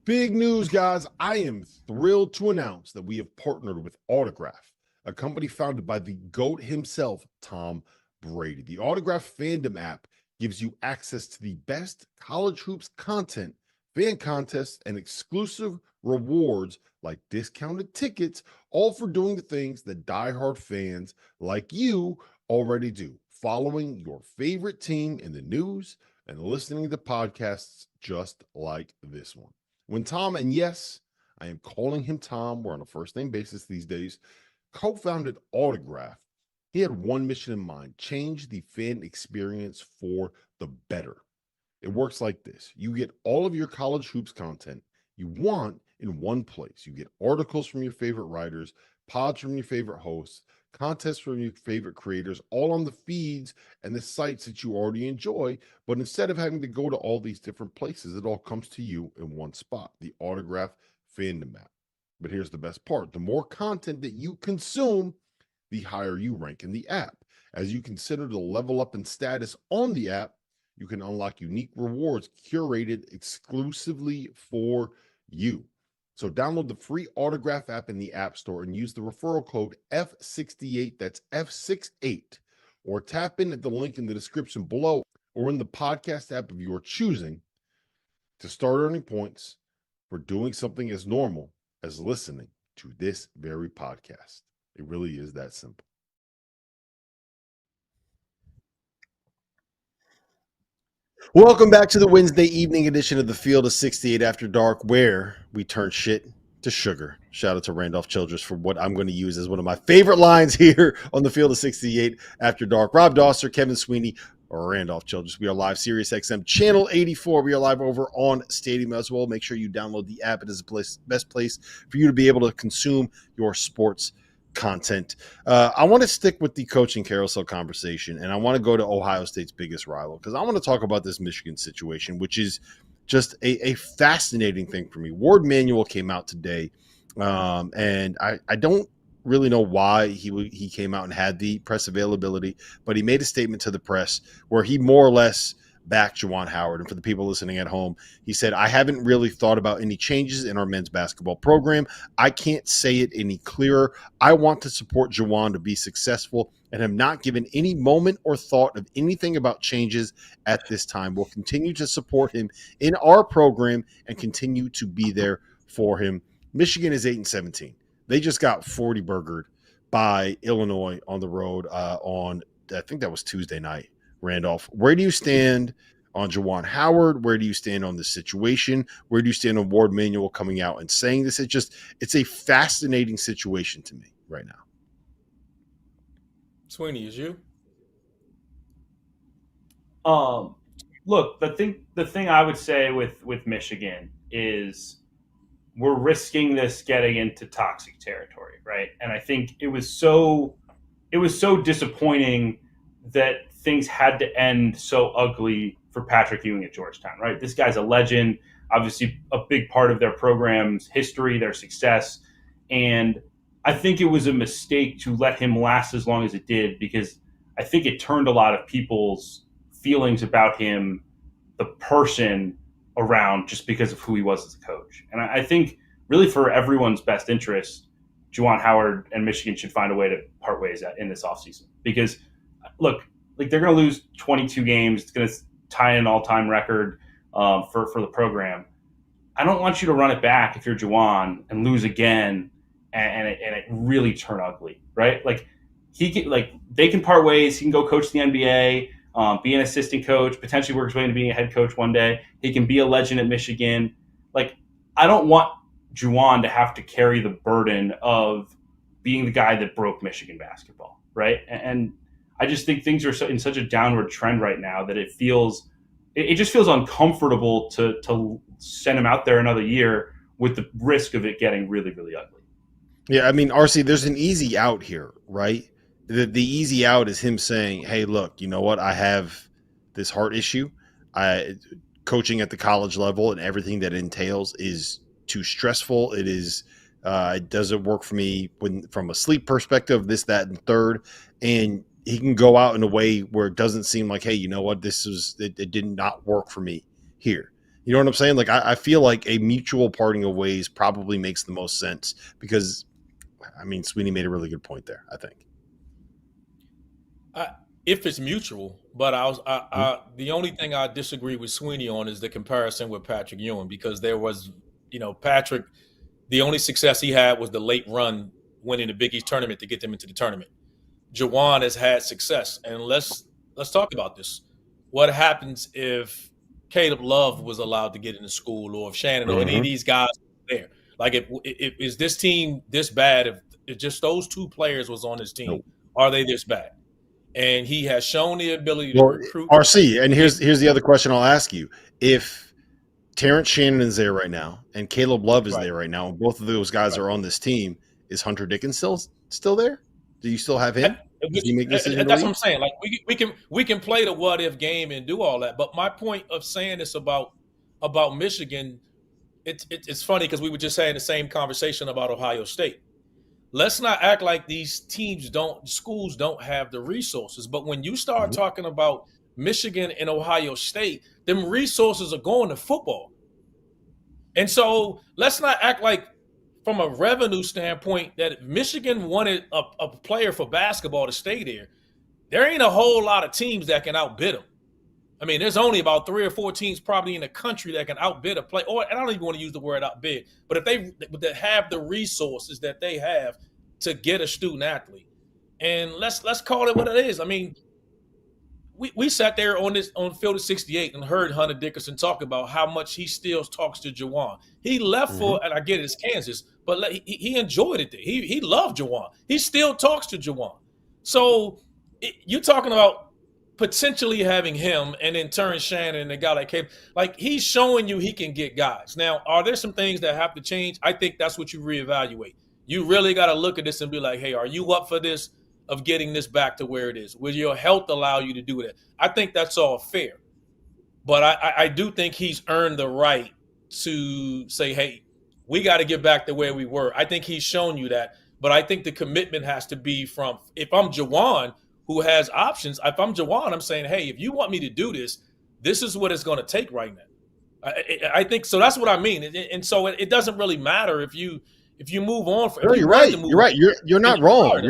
Speaker 1: Big news, guys. I am thrilled to announce that we have partnered with Autograph, a company founded by the GOAT himself, Tom Brady. The Autograph Fandom app gives you access to the best college hoops content, fan contests, and exclusive rewards like discounted tickets, all for doing the things that diehard fans like you already do, following your favorite team in the news and listening to podcasts just like this one. When Tom, and yes, I am calling him Tom, we're on a first-name basis these days, co-founded Autograph, he had one mission in mind: change the fan experience for the better. It works like this. You get all of your college hoops content you want in one place. You get articles from your favorite writers, pods from your favorite hosts, contests from your favorite creators, all on the feeds and the sites that you already enjoy. But instead of having to go to all these different places, it all comes to you in one spot, the Autograph Fandom app. But here's the best part. The more content that you consume, the higher you rank in the app. As you consider to level up in status on the app, you can unlock unique rewards curated exclusively for you. So download the free Autograph app in the App Store and use the referral code F68, that's F68, or tap in at the link in the description below or in the podcast app of your choosing to start earning points for doing something as normal as listening to this very podcast. It really is that simple. Welcome back to the Wednesday evening edition of the Field of 68 After Dark, where we turn shit to sugar. Shout out to Randolph Childress for what I'm going to use as one of my favorite lines here on the Field of 68 After Dark. Rob Dauster, Kevin Sweeney or Randolph Childress. We are live, Sirius XM Channel 84. We are live over on Stadium as well. Make sure you download the app. It is the best place for you to be able to consume your sports content. I want to stick with the coaching carousel conversation, and I want to go to Ohio State's biggest rival because I want to talk about this Michigan situation, which is just a fascinating thing for me. Ward Manuel came out today, and I don't really know why he came out and had the press availability, but he made a statement to the press where he more or less backed Juwan Howard. And for the people listening at home, he said, I haven't really thought about any changes in our men's basketball program. I can't say it any clearer. I want to support Juwan to be successful and have not given any moment or thought of anything about changes at this time. We'll continue to support him in our program and continue to be there for him. Michigan is 8-17. They just got 40 burgered by Illinois on the road on, I think that was Tuesday night. Randolph, where do you stand on Juwan Howard? Where do you stand on this situation? Where do you stand on Ward Manuel coming out and saying this? It's a fascinating situation to me right now.
Speaker 5: Sweeney, is you?
Speaker 8: Look, the thing I would say with Michigan is we're risking this getting into toxic territory, right? And I think it was so disappointing that things had to end so ugly for Patrick Ewing at Georgetown, right? This guy's a legend, obviously a big part of their program's history, their success. And I think it was a mistake to let him last as long as it did, because I think it turned a lot of people's feelings about him, the person, around just because of who he was as a coach. And I think really for everyone's best interest, Juwan Howard and Michigan should find a way to part ways in this offseason. Because, look, like they're going to lose 22 games. It's going to tie an all-time record for the program. I don't want you to run it back if you're Juwan and lose again and it really turn ugly, right? Like they can part ways. He can go coach the NBA. Be an assistant coach, potentially work his way into being a head coach one day. He can be a legend at Michigan. Like, I don't want Juwan to have to carry the burden of being the guy that broke Michigan basketball, right? And I just think things are in such a downward trend right now that it just feels uncomfortable to send him out there another year with the risk of it getting really, really ugly.
Speaker 1: Yeah, I mean, RC, there's an easy out here, right? The easy out is him saying, hey, look, you know what? I have this heart issue. Coaching at the college level and everything that entails is too stressful. It doesn't work for me from a sleep perspective, this, that, and third. And he can go out in a way where it doesn't seem like, hey, you know what? It did not work for me here. You know what I'm saying? Like, I feel like a mutual parting of ways probably makes the most sense because, I mean, Sweeney made a really good point there, I think.
Speaker 5: If it's mutual, but the only thing I disagree with Sweeney on is the comparison with Patrick Ewing, because there was, Patrick, the only success he had was the late run winning the Big East tournament to get them into the tournament. Juwan has had success, and let's talk about this. What happens if Caleb Love was allowed to get into school, or if Shannon or any of these guys were there? Like, if is this team this bad? If just those two players was on this team, are they this bad? And he has shown the ability to recruit.
Speaker 1: RC, and here's the other question I'll ask you. If Terrence Shannon is there right now and Caleb Love is there right now, and both of those guys are on this team, is Hunter Dickens still there? Do you still have him? Does he make decisions?
Speaker 5: That's what I'm saying. Like, we can play the what if game and do all that. But my point of saying this about Michigan, it's funny because we were just having the same conversation about Ohio State. Let's not act like these schools don't have the resources. But when you start talking about Michigan and Ohio State, them resources are going to football. And so let's not act like from a revenue standpoint that if Michigan wanted a player for basketball to stay there ain't a whole lot of teams that can outbid them. I mean, there's only about 3 or 4 teams probably in the country that can outbid a player. Or I don't even want to use the word outbid, but if they have the resources that they have to get a student athlete, and let's call it what it is. I mean, we sat there on Field of 68 and heard Hunter Dickinson talk about how much he still talks to Juwan. He left for, and I get it, it's Kansas, but he enjoyed it there. He loved Juwan. He still talks to Juwan. So you're talking about potentially having him and then Terrence Shannon and a guy like Cave, like he's showing you he can get guys. Now, are there some things that have to change? I think that's what you reevaluate. You really got to look at this and be like, hey, are you up for this, of getting this back to where it is? Will your health allow you to do that? I think that's all fair. But I do think he's earned the right to say, hey, we got to get back to where we were. I think he's shown you that. But I think the commitment has to be from, if I'm Juwan, who has options, if I'm Juwan, I'm saying, hey, if you want me to do this, this is what it's going to take right now. I think so. That's what I mean. And so it doesn't really matter if you move on.
Speaker 1: You're right. You're right. You're not wrong.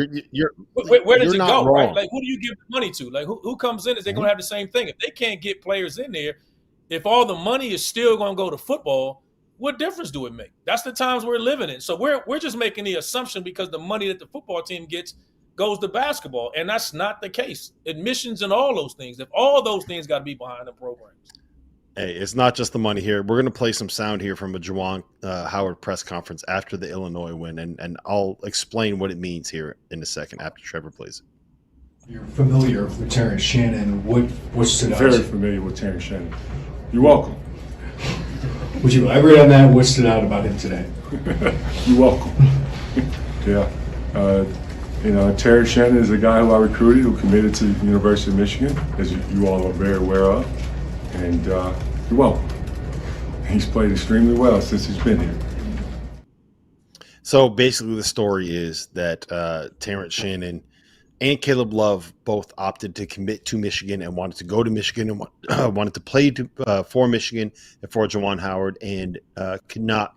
Speaker 5: Where does it go?
Speaker 1: Wrong.
Speaker 5: Right? Like, who do you give the money to? Like, who comes in? Is they going to have the same thing? If they can't get players in there, if all the money is still going to go to football, what difference do it make? That's the times we're living in. So we're just making the assumption because the money that the football team gets goes to basketball, and that's not the case. Admissions and all those things. If all those things got to be behind the programs.
Speaker 1: Hey, it's not just the money here. We're going to play some sound here from a Juwan Howard press conference after the Illinois win, and I'll explain what it means here in a second after Trevor plays it.
Speaker 10: You're familiar with Terrence Shannon. What stood out?
Speaker 11: Very familiar with Terrence Shannon. You're welcome.
Speaker 10: Would you elaborate on that? What stood out about him today?
Speaker 11: You're welcome. Yeah. Terrence Shannon is a guy who I recruited, who committed to the University of Michigan, as you all are very aware of. And you're welcome. He's played extremely well since he's been here.
Speaker 1: So basically the story is that Terrence Shannon and Caleb Love both opted to commit to Michigan and wanted to go to Michigan and wanted to play for Michigan and for Juwan Howard, and could not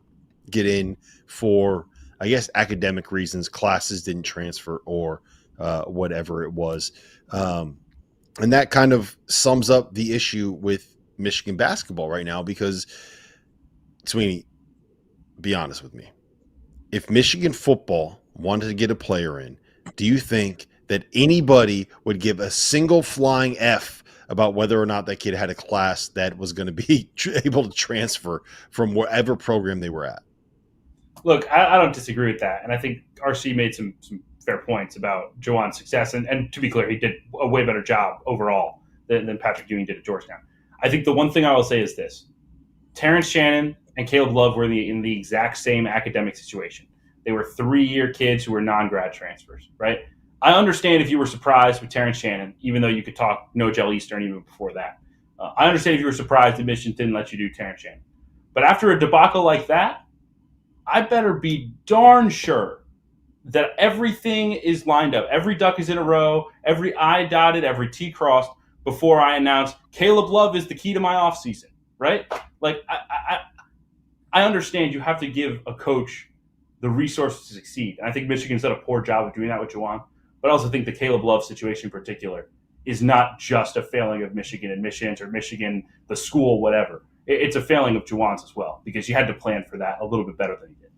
Speaker 1: get in for, I guess, academic reasons. Classes didn't transfer or whatever it was. And that kind of sums up the issue with Michigan basketball right now, because, Sweeney, be honest with me. If Michigan football wanted to get a player in, do you think that anybody would give a single flying F about whether or not that kid had a class that was going to be able to transfer from whatever program they were at?
Speaker 8: Look, I don't disagree with that. And I think RC made some fair points about Juwan's success. And to be clear, he did a way better job overall than Patrick Ewing did at Georgetown. I think the one thing I will say is this. Terrence Shannon and Caleb Love were in the exact same academic situation. They were 3-year kids who were non-grad transfers, right? I understand if you were surprised with Terrence Shannon, even though you could talk no gel Eastern even before that. I understand if you were surprised that Michigan didn't let you do Terrence Shannon. But after a debacle like that, I better be darn sure that everything is lined up. Every duck is in a row, every I dotted, every T crossed before I announce Caleb Love is the key to my offseason, right? Like, I understand you have to give a coach the resources to succeed. And I think Michigan's done a poor job of doing that with Juwan. But I also think the Caleb Love situation in particular is not just a failing of Michigan admissions or Michigan, the school, whatever. It's a failing of Juwan's as well, because you had to plan for that a little bit better than he did.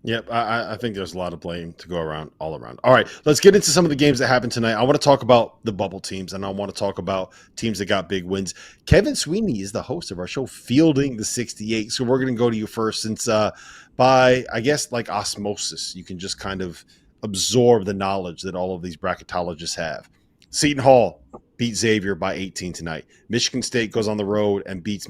Speaker 1: Yep, I think there's a lot of blame to go around, all around. All right, let's get into some of the games that happened tonight. I want to talk about the bubble teams, and I want to talk about teams that got big wins. Kevin Sweeney is the host of our show, Fielding the 68. So we're going to go to you first, since by, I guess, like osmosis, you can just kind of absorb the knowledge that all of these bracketologists have. Seton Hall beat Xavier by 18 tonight. Michigan State goes on the road and beats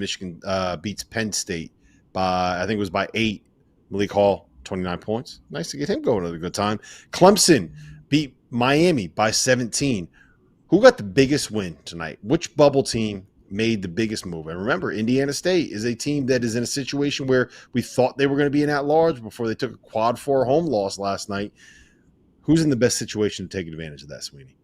Speaker 1: Penn State by, I think it was by 8. Malik Hall, 29 points. Nice to get him going at a good time. Clemson beat Miami by 17. Who got the biggest win tonight? Which bubble team made the biggest move? And remember, Indiana State is a team that is in a situation where we thought they were going to be in at-large before they took a quad 4 home loss last night. Who's in the best situation to take advantage of that, Sweeney?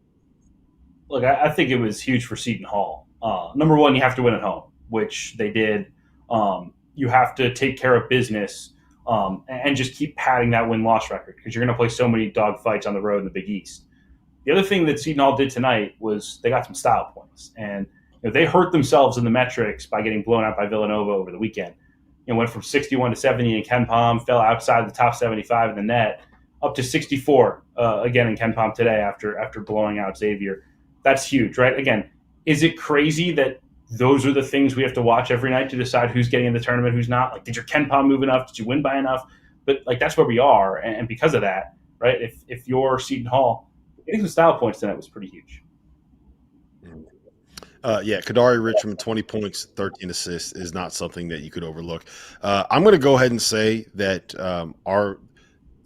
Speaker 8: Look, I think it was huge for Seton Hall. Number one, you have to win at home, which they did. You have to take care of business and just keep padding that win-loss record, because you're going to play so many dog fights on the road in the Big East. The other thing that Seton Hall did tonight was they got some style points. And they hurt themselves in the metrics by getting blown out by Villanova over the weekend. Went from 61 to 70 in Ken Pom, fell outside the top 75 in the net, up to 64 again in Ken Pom today after blowing out Xavier. That's huge, right? Again, is it crazy that those are the things we have to watch every night to decide who's getting in the tournament, who's not? Like, did your Ken Pom move enough? Did you win by enough? But, like, that's where we are. And because of that, right, if you're Seton Hall, getting some style points tonight was pretty huge.
Speaker 1: Yeah, Kadari Richmond, 20 points, 13 assists is not something that you could overlook. I'm going to go ahead and say that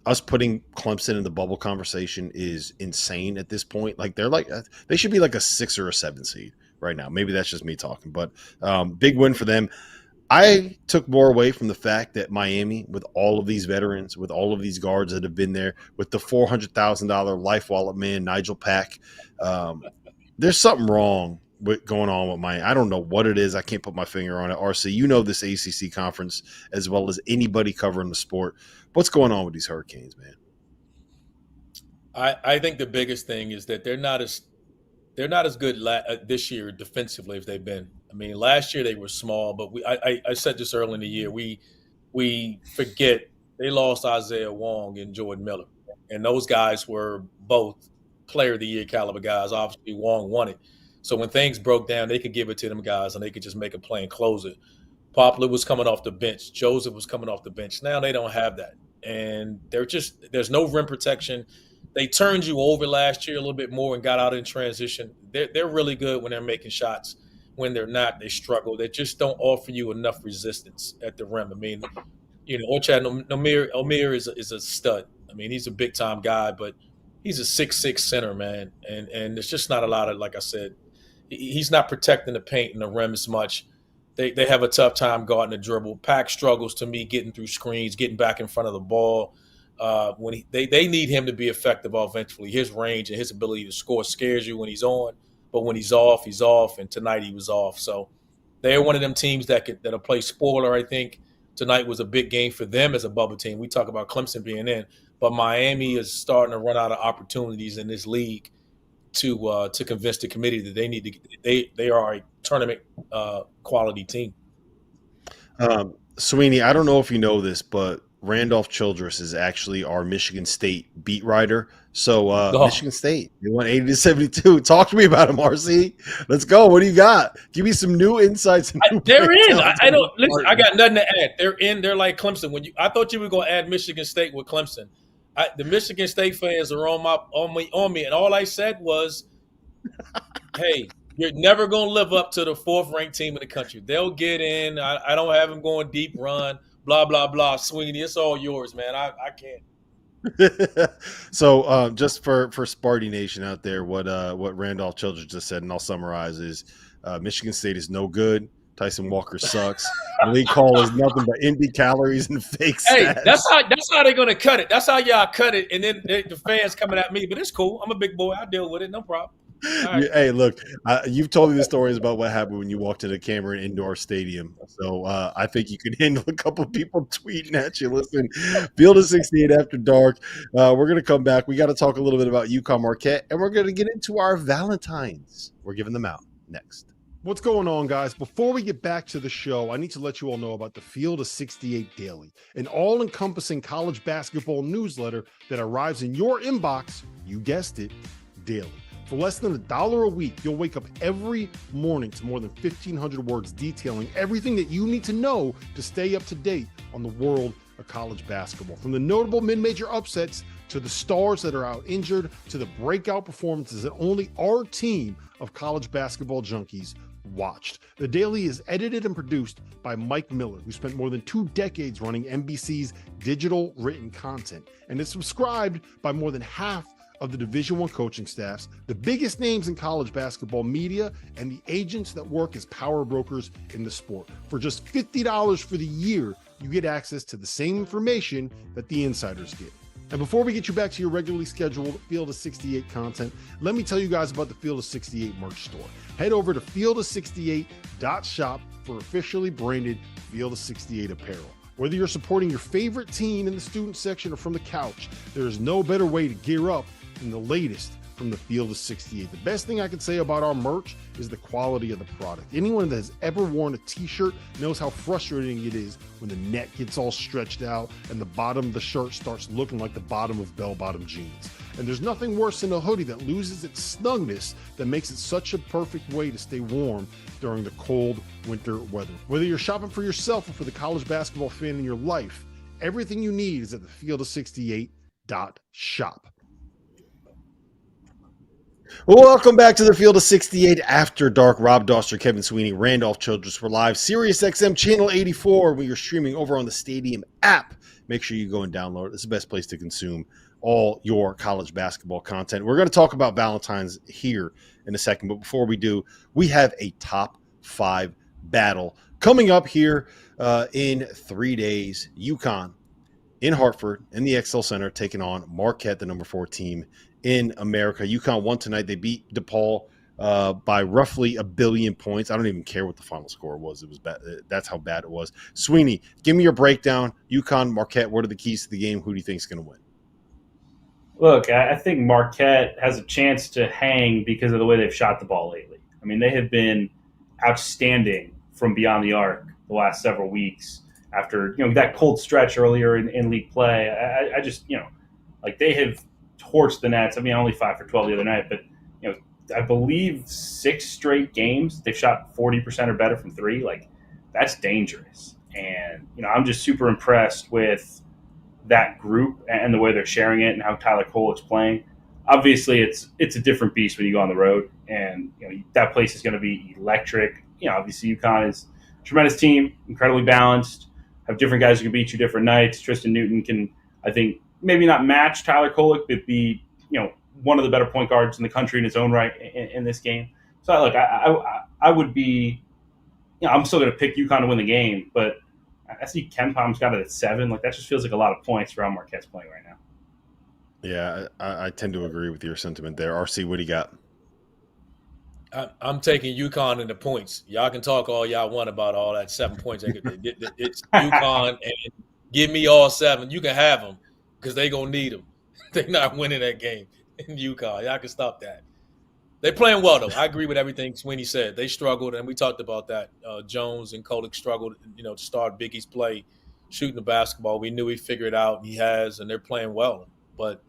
Speaker 1: us putting Clemson in the bubble conversation is insane at this point. Like they should be like a 6 or a 7 seed right now. Maybe that's just me talking, but big win for them. I took more away from the fact that Miami, with all of these veterans, with all of these guards that have been there, with the $400,000 life wallet man, Nigel Pack, there's something wrong with going on with Miami. I don't know what it is. I can't put my finger on it. RC, you know this ACC conference as well as anybody covering the sport. What's going on with these Hurricanes, man?
Speaker 5: I think the biggest thing is that they're not as good this year defensively as they've been. I mean, last year they were small, but I said this early in the year. We forget they lost Isaiah Wong and Jordan Miller, and those guys were both Player of the Year caliber guys. Obviously, Wong won it, so when things broke down, they could give it to them guys, and they could just make a play and close it. Poplar was coming off the bench. Joseph was coming off the bench. Now they don't have that, and there's no rim protection. They turned you over last year a little bit more and got out in transition. They're really good when they're making shots. When they're not, they struggle. They just don't offer you enough resistance at the rim. I mean, Ochad Omir is a stud. I mean, he's a big time guy, but he's a 6'6" center, man, and there's just not a lot of, like I said, he's not protecting the paint and the rim as much. They have a tough time guarding the dribble. Pack struggles to me getting through screens, getting back in front of the ball. When they need him to be effective offensively. His range and his ability to score scares you when he's on, but when he's off, he's off. And tonight he was off. So they're one of them teams that'll play spoiler. I think tonight was a big game for them as a bubble team. We talk about Clemson being in, but Miami is starting to run out of opportunities in this league to convince the committee that they need to. They are a tournament quality team.
Speaker 1: Sweeney, I don't know if you know this, but Randolph Childress is actually our Michigan State beat writer. So Michigan State, they won 80-72. Talk to me about them, RC. Let's go. What do you got? Give me some new insights.
Speaker 5: They're in. I don't listen. I got nothing to add. They're in. They're like Clemson. I thought you were going to add Michigan State with Clemson. The Michigan State fans are on me, and all I said was, "Hey, you're never going to live up to the 4th ranked team in the country. They'll get in. I don't have them going deep run." Blah, blah, blah. Sweeney, it's all yours, man. I can't.
Speaker 1: So just for Sparty Nation out there, what Randolph Childress just said, and I'll summarize, is Michigan State is no good. Tyson Walker sucks. Malik Hall is nothing but empty calories and fake stats.
Speaker 5: Hey, that's how they're going to cut it. That's how y'all cut it. And then the fans coming at me. But it's cool. I'm a big boy. I deal with it. No problem. Right.
Speaker 1: Hey, look, you've told me the stories about what happened when you walked into Cameron Indoor Stadium. So I think you can handle a couple of people tweeting at you. Listen, Field of 68 after dark. We're going to come back. We got to talk a little bit about UConn-Marquette, and we're going to get into our Valentines. We're giving them out next. What's going on, guys? Before we get back to the show, I need to let you all know about the Field of 68 Daily, an all-encompassing college basketball newsletter that arrives in your inbox, you guessed it, daily. For less than $1 a week, you'll wake up every morning to more than 1,500 words detailing everything that you need to know to stay up to date on the world of college basketball. From the notable mid-major upsets to the stars that are out injured to the breakout performances that only our team of college basketball junkies watched. The Daily is edited and produced by Mike Miller, who spent more than 2 decades running NBC's digital written content, and is subscribed by more than half of the Division I coaching staffs, the biggest names in college basketball media, and the agents that work as power brokers in the sport. For just $50 for the year, you get access to the same information that the insiders get. And before we get you back to your regularly scheduled Field of 68 content, let me tell you guys about the Field of 68 merch store. Head over to fieldof68.shop for officially branded Field of 68 apparel. Whether you're supporting your favorite team in the student section or from the couch, there is no better way to gear up than the latest from the Field of 68. The best thing I can say about our merch is the quality of the product. Anyone that has ever worn a t-shirt knows how frustrating it is when the neck gets all stretched out and the bottom of the shirt starts looking like the bottom of bell-bottom jeans. And there's nothing worse than a hoodie that loses its snugness that makes it such a perfect way to stay warm during the cold winter weather. Whether you're shopping for yourself or for the college basketball fan in your life, everything you need is at the field of 68.shop. Well, welcome back to the Field of 68 After Dark. Rob Dauster, Kevin Sweeney, Randolph Childress. We're live, Sirius XM Channel 84. We are streaming over on the Stadium app. Make sure you go and download it. It's the best place to consume all your college basketball content. We're going to talk about Valentines here in a second, but before we do, we have a top 5 battle coming up here in 3 days. UConn in Hartford in the XL Center taking on Marquette, the number 4 team in America. UConn won tonight. They beat DePaul by roughly 1 billion points. I don't even care what the final score was. It was bad. That's how bad it was. Sweeney, give me your breakdown. UConn, Marquette, what are the keys to the game? Who do you think is going to win?
Speaker 8: Look, I think Marquette has a chance to hang because of the way they've shot the ball lately. I mean, they have been outstanding from beyond the arc the last several weeks after that cold stretch earlier in league play. I just, like they have torched the nets. I mean, only 5 for 12 the other night, but I believe 6 straight games they've shot 40% or better from 3. Like that's dangerous, and I'm just super impressed with that group and the way they're sharing it and how Tyler Kolek's playing. Obviously, it's a different beast when you go on the road, and that place is going to be electric. Obviously, UConn is a tremendous team, incredibly balanced, have different guys who can beat you different nights. Tristan Newton can, I think, maybe not match Tyler Kolek, but be one of the better point guards in the country in his own right in this game. So look, I would be, I'm still going to pick UConn to win the game, but I see Ken Palm's got it at 7. Like that just feels like a lot of points for how Marquette's playing right now.
Speaker 1: Yeah, I tend to agree with your sentiment there. RC, what do you got?
Speaker 5: I'm taking UConn in the points. Y'all can talk all y'all want about all that 7 points. It's UConn, and give me all 7. You can have them because they're going to need them. They're not winning that game in UConn. Y'all can stop that. They're playing well, though. I agree with everything Sweeney said. They struggled, and we talked about that. Jones and Kolek struggled, to start Biggie's play, shooting the basketball. We knew he'd figure it out, and he has, and they're playing well. But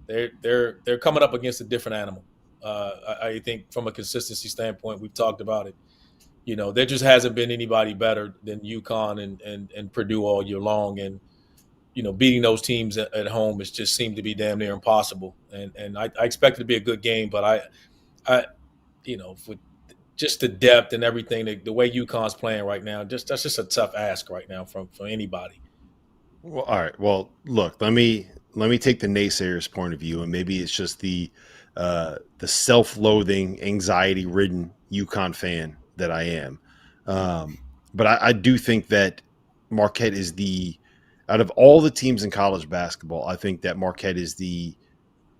Speaker 5: they're coming up against a different animal. I think from a consistency standpoint, we've talked about it. There just hasn't been anybody better than UConn and Purdue all year long. And, beating those teams at home has just seemed to be damn near impossible. And I expect it to be a good game, but with just the depth and everything, the way UConn's playing right now, that's just a tough ask right now from anybody.
Speaker 1: Well, all right. Well, look, let me take the naysayers' point of view, and maybe it's just the self-loathing, anxiety-ridden UConn fan that I am. But I do think that Marquette is out of all the teams in college basketball, I think that Marquette is the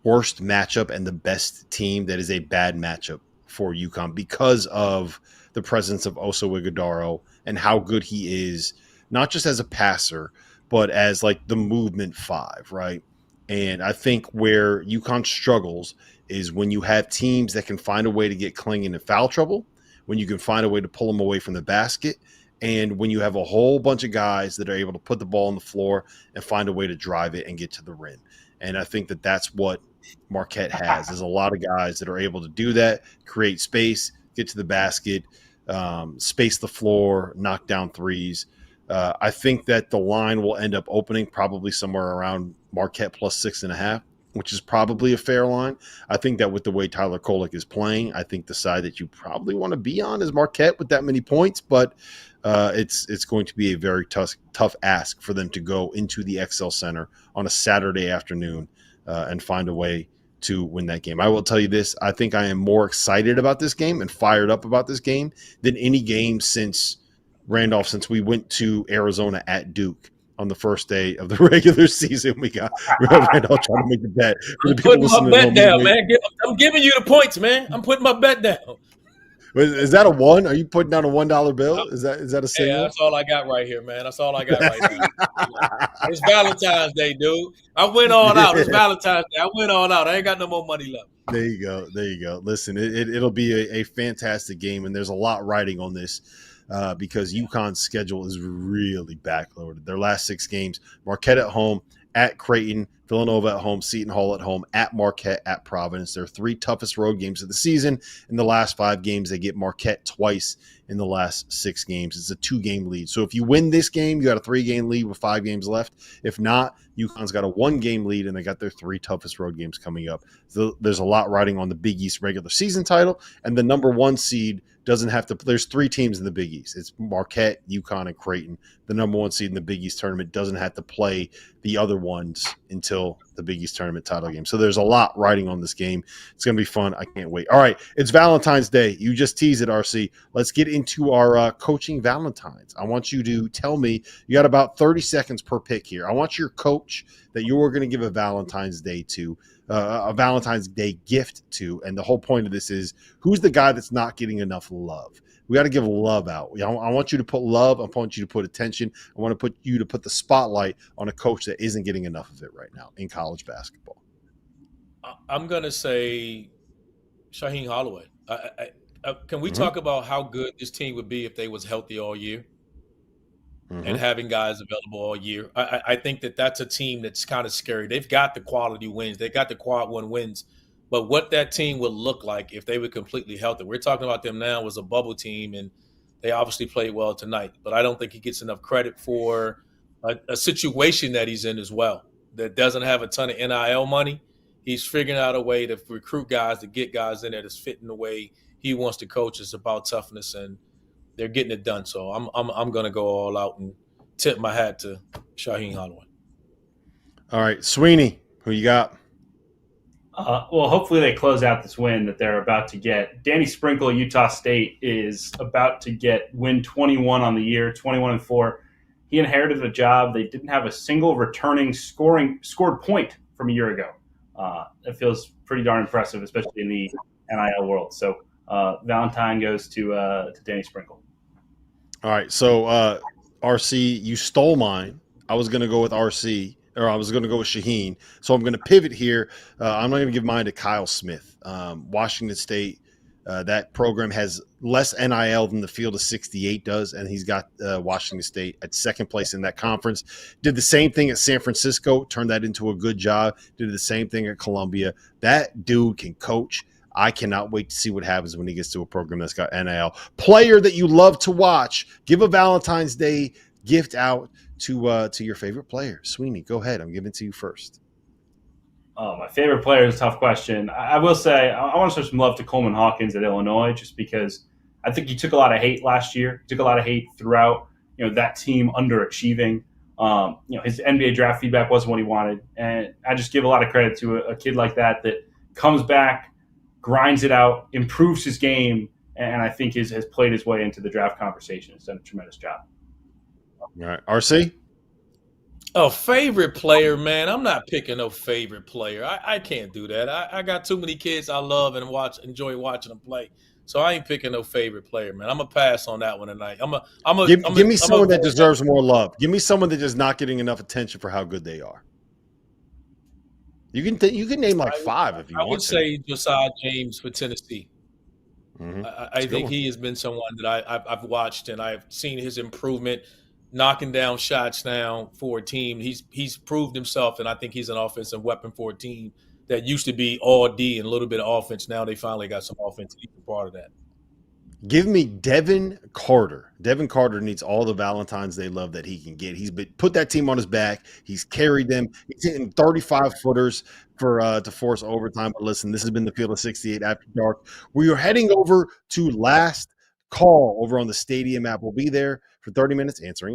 Speaker 1: worst matchup and the best team that is a bad matchup for UConn because of the presence of Oso Ighodaro and how good he is, not just as a passer, but as like the movement 5, right? And I think where UConn struggles is when you have teams that can find a way to get Kling into foul trouble, when you can find a way to pull them away from the basket, and when you have a whole bunch of guys that are able to put the ball on the floor and find a way to drive it and get to the rim. And I think that that's what Marquette has. There's a lot of guys that are able to do that, create space, get to the basket, space the floor, knock down threes. I think that the line will end up opening probably somewhere around Marquette plus 6.5, which is probably a fair line. I think that with the way Tyler Kolek is playing, I think the side that you probably want to be on is Marquette with that many points, but it's going to be a very tough ask for them to go into the XL Center on a Saturday afternoon and find a way to win that game. I will tell you this. I think I am more excited about this game and fired up about this game than any game since we went to Arizona at Duke on the first day of the regular season. We got Randolph trying to make the bet.
Speaker 5: I'm putting my bet down, man. I'm giving you the points, man. I'm putting my bet down.
Speaker 1: Is that a 1? Are you putting down a $1 bill? Is that a signal?
Speaker 5: Yeah, that's all I got right here, man. That's all I got right now. It's Valentine's Day, dude. I went all out. It's Valentine's Day. I went all out. I ain't got no more money left.
Speaker 1: There you go. Listen, it'll be a fantastic game, and there's a lot riding on this because UConn's schedule is really backloaded. Their last 6 games: Marquette at home, at Creighton, Villanova at home, Seton Hall at home, at Marquette, at Providence. Their 3 toughest road games of the season. In the last 5 games, they get Marquette twice in the last 6 games. It's a 2-game lead. So if you win this game, you got a 3-game lead with 5 games left. If not, UConn's got a 1-game lead, and they got their 3 toughest road games coming up. So there's a lot riding on the Big East regular season title, and the number 1 seed doesn't have to. There's 3 teams in the Big East. It's Marquette, UConn, and Creighton. The number 1 seed in the Big East tournament doesn't have to play the other ones until the Big East tournament title game. So there's a lot riding on this game. It's going to be fun. I can't wait. All right, it's Valentine's Day. You just teased it, RC. Let's get into our coaching Valentines. I want you to tell me, you got about 30 seconds per pick here. I want your coach that you're going to give a Valentine's Day to, a Valentine's Day gift to. And the whole point of this is, who's the guy that's not getting enough love? We got to give love out. I want you to put love. I want you to put attention. I want to put you to put the spotlight on a coach that isn't getting enough of it right now in college basketball.
Speaker 5: I'm going to say Shaheen Holloway. Can we talk about how good this team would be if they was healthy all year and having guys available all year? I think that's a team that's kind of scary. They've got the quality wins. They got the quad 1 wins. But what that team would look like if they were completely healthy. We're talking about them now as a bubble team, and they obviously played well tonight. But I don't think he gets enough credit for a situation that he's in as well, that doesn't have a ton of NIL money. He's figuring out a way to recruit guys, to get guys in there that's fitting the way he wants to coach. It's about toughness, and they're getting it done. So I'm going to go all out and tip my hat to Shaheen Holloway.
Speaker 1: All right, Sweeney, who you got?
Speaker 8: Well, hopefully they close out this win that they're about to get. Danny Sprinkle, Utah State, is about to win 21 on the year, 21-4. He inherited a job. They didn't have a single returning scored point from a year ago. It feels pretty darn impressive, especially in the NIL world. So Valentine goes to Danny Sprinkle.
Speaker 1: All right, so RC, you stole mine. I was going to go with RC. Or I was going to go with Shaheen. So I'm going to pivot here. I'm not going to give mine to Kyle Smith. Washington State, that program has less NIL than the Field of 68 does, and he's got Washington State at second place in that conference. Did the same thing at San Francisco, turned that into a good job. Did the same thing at Columbia. That dude can coach. I cannot wait to see what happens when he gets to a program that's got NIL. Player that you love to watch. Give a Valentine's Day gift out to your favorite player. Sweeney, go ahead. I'm giving it to you first.
Speaker 8: Oh, my favorite player is a tough question. I will say I want to show some love to Coleman Hawkins at Illinois, just because I think he took a lot of hate last year. He took a lot of hate throughout, that team underachieving. His NBA draft feedback wasn't what he wanted. And I just give a lot of credit to a kid like that comes back, grinds it out, improves his game, and I think has played his way into the draft conversation. He's done a tremendous job.
Speaker 1: All right, RC?
Speaker 5: Oh, favorite player, man. I'm not picking no favorite player. I can't do that. I got too many kids I love and enjoy watching them play. So I ain't picking no favorite player, man. I'm going to pass on that one tonight.
Speaker 1: Give me someone that deserves more love. Give me someone that's just not getting enough attention for how good they are. You can name like 5 if you want to. I would
Speaker 5: say Josiah James for Tennessee. I think he has been someone that I've watched, and I've seen his improvement, knocking down shots now for a team. He's proved himself, and I think he's an offensive weapon for a team that used to be all D and a little bit of offense. Now they finally got some offense. He's a part of that.
Speaker 1: Give me Devin Carter. Devin Carter needs all the Valentines they love that he can get. He's put that team on his back. He's carried them. He's hitting 35-footers to force overtime. But listen, this has been the Field of 68 After Dark. We are heading over to last call over on the Stadium app. We'll be there for 30 minutes answering